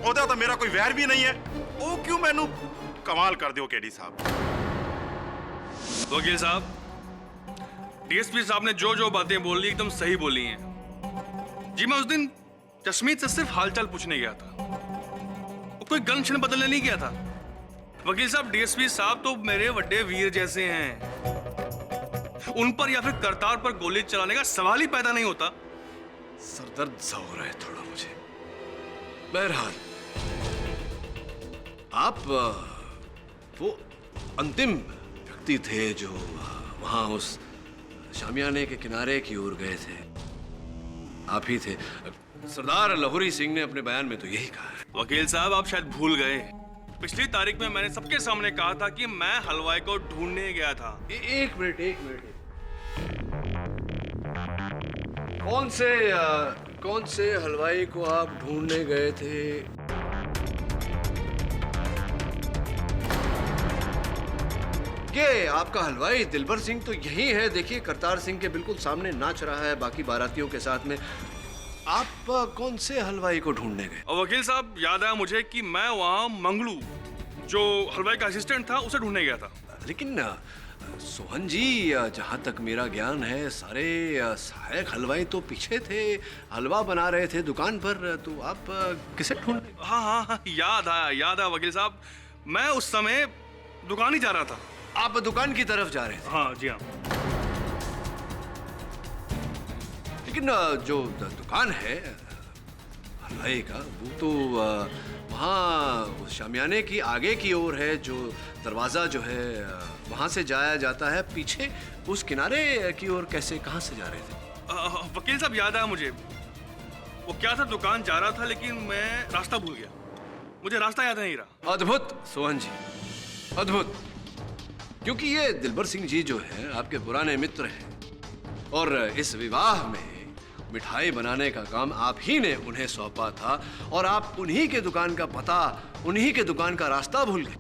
ओदा तो मेरा कोई वैर भी नहीं है। वो क्यों मैनू कमाल कर दियो केडी साहब। वकील साहब, डीएसपी साहब ने जो जो बातें बोली एकदम सही बोली हैं। जी मैं उस दिन जसमीत से सिर्फ हालचाल पूछने गया था, वो कोई गन क्षण बदलने नहीं गया था। वकील साहब, डीएसपी साहब तो मेरे बड़े वीर जैसे हैं। उन पर या फिर करतार पर गोली चलाने का सवाल ही पैदा नहीं होता। सरदर्द सा हो रहा है थोड़ा मुझे। बहरहाल, आप वो अंतिम व्यक्ति थे जो वहां उस शामियाने के किनारे की ओर गए थे। आप ही थे। सरदार लाहौरी सिंह ने अपने बयान में तो यही कहा है। वकील साहब, आप शायद भूल गए। पिछली तारीख में मैंने सबके सामने कहा था कि मैं हलवाई को ढूंढने गया था। एक मिनट। कौन से हलवाई को आप ढूंढने गए थे? ये आपका हलवाई दिलबर सिंह तो यही है। देखिए, करतार सिंह के बिल्कुल सामने नाच रहा है बाकी बारातियों के साथ में। आप कौन से हलवाई को ढूंढने गए? और वकील साहब, याद आया मुझे कि मैं वहाँ मंगलू, जो हलवाई का असिस्टेंट था, उसे ढूंढने गया था। लेकिन सोहन जी, जहाँ तक मेरा ज्ञान है, सारे सहायक हलवाई तो पीछे थे, हलवा बना रहे थे दुकान पर। तो आप किसे ढूंढ? हाँ, याद आया वकील साहब, मैं उस समय दुकान ही जा रहा था। आप दुकान की तरफ जा रहे थे? हाँ जी हाँ। लेकिन जो दुकान है हलवाई का, वो तो वहाँ शामियाने की आगे की ओर है। जो दरवाजा जो है वहाँ से जाया जाता है। पीछे उस किनारे की ओर कैसे, कहाँ से जा रहे थे? वकील साहब, याद आया मुझे। वो क्या था, दुकान जा रहा था लेकिन मैं रास्ता भूल गया। मुझे रास्ता याद नहीं रहा। अद्भुत सोहन जी, अद्भुत। क्योंकि ये दिलबर सिंह जी जो है आपके पुराने मित्र हैं और इस विवाह में मिठाई बनाने का काम आप ही ने उन्हें सौंपा था और आप उन्हीं के दुकान का पता, उन्हीं के दुकान का रास्ता भूल गए।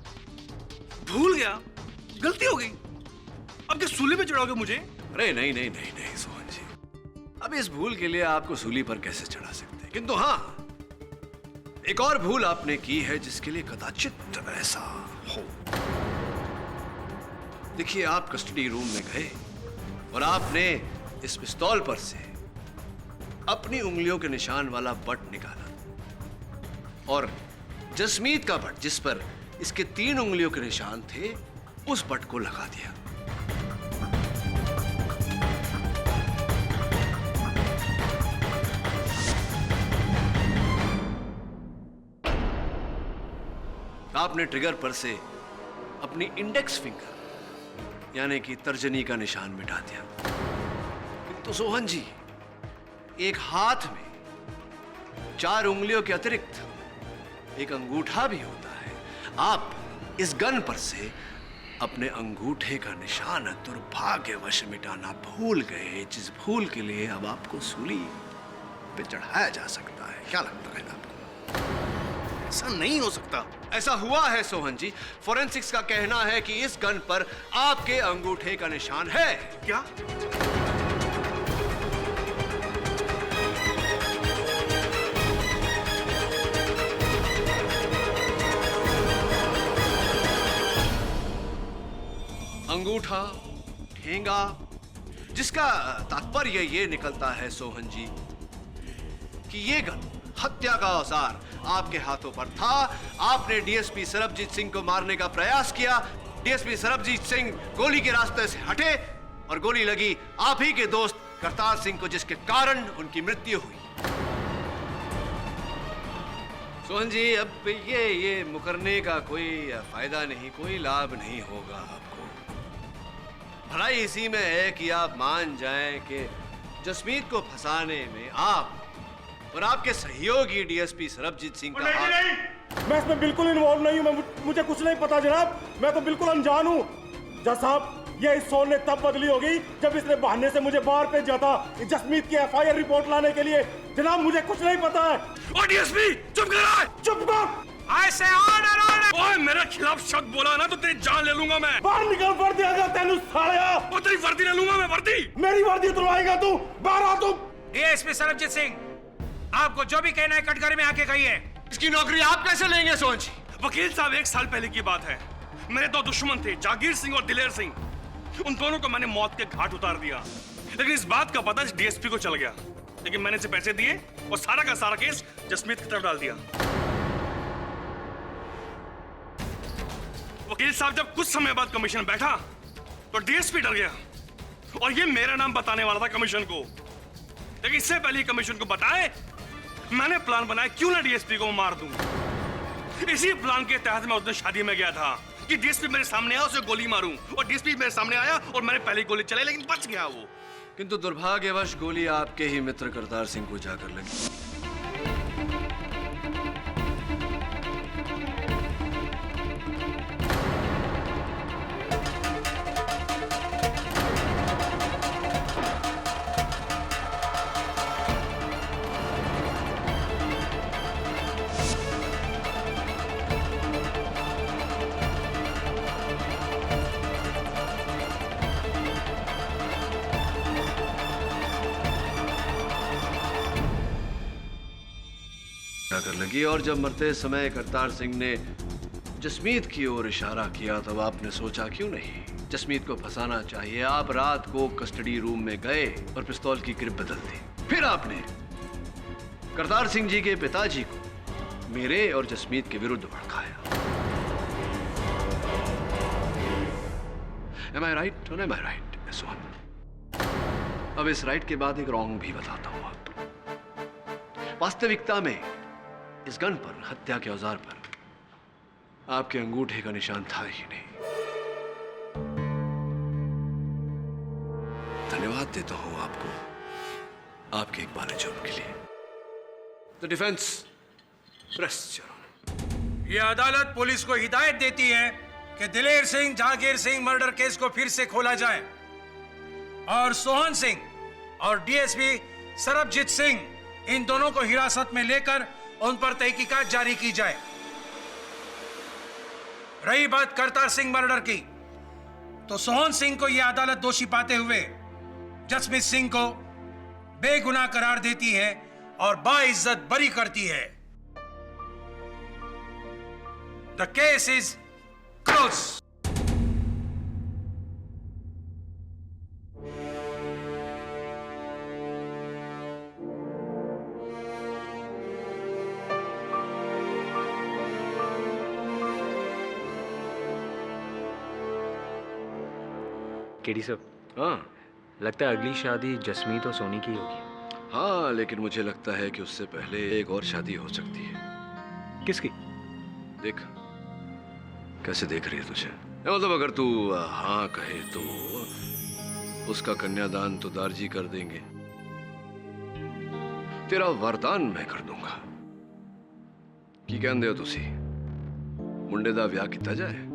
भूल गया? गलती हो गई। अब क्या सूली पे चढ़ाओगे मुझे? अरे नहीं सोहन जी, अब इस भूल के लिए आपको सूली पर कैसे चढ़ा सकते हैं। किंतु हाँ, एक और भूल आपने की है जिसके लिए कदाचित ऐसा हो। देखिए, आप कस्टडी रूम में गए और आपने इस पिस्तौल पर से अपनी उंगलियों के निशान वाला बट निकाला और जसमीत का बट, जिस पर इसके 3 उंगलियों के निशान थे, उस बट को लगा दिया। आपने ट्रिगर पर से अपनी इंडेक्स फिंगर यानी कि तर्जनी का निशान मिटा दिया। तो सोहन जी, एक हाथ में 4 उंगलियों के अतिरिक्त एक अंगूठा भी होता है। आप इस गन पर से अपने अंगूठे का निशान दुर्भाग्यवश मिटाना भूल गए, जिस भूल के लिए अब आपको सूली पे चढ़ाया जा सकता है। क्या लगता है आपको? ऐसा नहीं हो सकता। ऐसा हुआ है सोहन जी। फोरेंसिक्स का कहना है कि इस गन पर आपके अंगूठे का निशान है। क्या? अंगूठा, ठेंगा, जिसका तात्पर्य ये निकलता है सोहन जी कि ये गन, हत्या का औजार आपके हाथों पर था। आपने डीएसपी सरबजीत सिंह को मारने का प्रयास किया। डीएसपी सरबजीत सिंह गोली के रास्ते से हटे और गोली लगी आप ही के दोस्त करतार सिंह को, जिसके कारण उनकी मृत्यु हुई। सोहन जी, अब ये मुकरने का कोई फायदा नहीं, कोई लाभ नहीं होगा आपको। भलाई इसी में है कि आप मान जाएं कि जसमीत को फंसाने में आप और आपके सहयोगी डीएसपी सरबजीत सिंह का हाथ। नहीं, मैं इसमें बिल्कुल इन्वॉल्व नहीं हूं। मुझे कुछ नहीं पता जनाब, मैं तो बिल्कुल अनजान हूं। जज साहब, ये इस सोल ने तब बदली होगी जब इसने बहाने से मुझे बाहर भेजा था जसमीत की एफआईआर रिपोर्ट लाने के लिए। जनाब, मुझे कुछ नहीं पता है। ओ डीएसपी, चुप कर! चुप कर! I say order! ओए, मेरे खिलाफ शब्द बोला ना तो तेरी जान ले लूंगा मैं। बाहर निकल, वर्दी आ जा तेनू सालिया। ओ, तेरी वर्दी ले लूंगा मैं, वर्दी। मेरी वर्दी उतरवाएगा तू? बाहर आ तू। डीएसपी सरबजीत सिंह, आपको जो भी कहना है कटघरे में आके कहिए। इसकी नौकरी आप कैसे लेंगे सोहन जी? वकील साहब, 1 साल पहले की बात है। मेरे 2 दुश्मन थे, जागीर सिंह और दिलेर सिंह। उन दोनों को मैंने मौत के घाट उतार दिया, लेकिन इस बात का पता डीएसपी को चल गया। लेकिन मैंने इसे पैसे दिए और सारा का सारा केस जसमीत की तरफ डाल दिया। वकील साहब, जब कुछ समय बाद कमीशन बैठा तो डीएसपी डर गया और ये मेरा नाम बताने वाला था कमीशन को, लेकिन इससे पहले कमीशन को बताए मैंने प्लान बनाया क्यों ना डीएसपी को मार दूं। इसी प्लान के तहत मैं उस दिन शादी में गया था कि डीएसपी मेरे सामने आया उसे गोली मारूं, और डीएसपी मेरे सामने आया और मैंने पहली गोली चलाई, लेकिन बच गया वो। किंतु दुर्भाग्यवश गोली आपके ही मित्र करतार सिंह को जाकर लगी। जाकर लगी, और जब मरते समय करतार सिंह ने जसमीत की ओर इशारा किया तब आपने सोचा क्यों नहीं जसमीत को फंसाना चाहिए। आप रात को कस्टडी रूम में गए और पिस्तौल की ग्रिप बदल दी। फिर आपने करतार सिंह जी के पिताजी को मेरे और जसमीत के विरुद्ध भड़काया। Am I right? Or am I right? Sohan, अब इस राइट के बाद एक रॉन्ग भी बताता हूं आपको। वास्तविकता में इस गन पर, हत्या के औजार पर, आपके अंगूठे का निशान था ही नहीं। धन्यवाद देता हूं आपको आपके एक बारे जुर्म के लिए। The defence rest your honour. ये अदालत पुलिस को हिदायत देती है कि दिलेर सिंह जहांगीर सिंह मर्डर केस को फिर से खोला जाए और सोहन सिंह और डीएसपी सरबजीत सिंह इन दोनों को हिरासत में लेकर उन पर तहकीकात जारी की जाए। रही बात करतार सिंह मर्डर की, तो सोहन सिंह को यह अदालत दोषी पाते हुए जसमीत सिंह को बेगुनाह करार देती है और बाइज्जत बरी करती है। The case is close. KD साहब, हाँ लगता है अगली शादी जसमीत और सोनी की होगी। हाँ, लेकिन मुझे लगता है कि उससे पहले एक और शादी हो सकती है। किसकी? देख कैसे देख रही है तुझे। मतलब अगर तू हाँ कहे तो उसका कन्यादान तो दारजी कर देंगे, तेरा वरदान मैं कर दूंगा। की कहते हो तुसी मुंडे दा ब्याह किया जाए।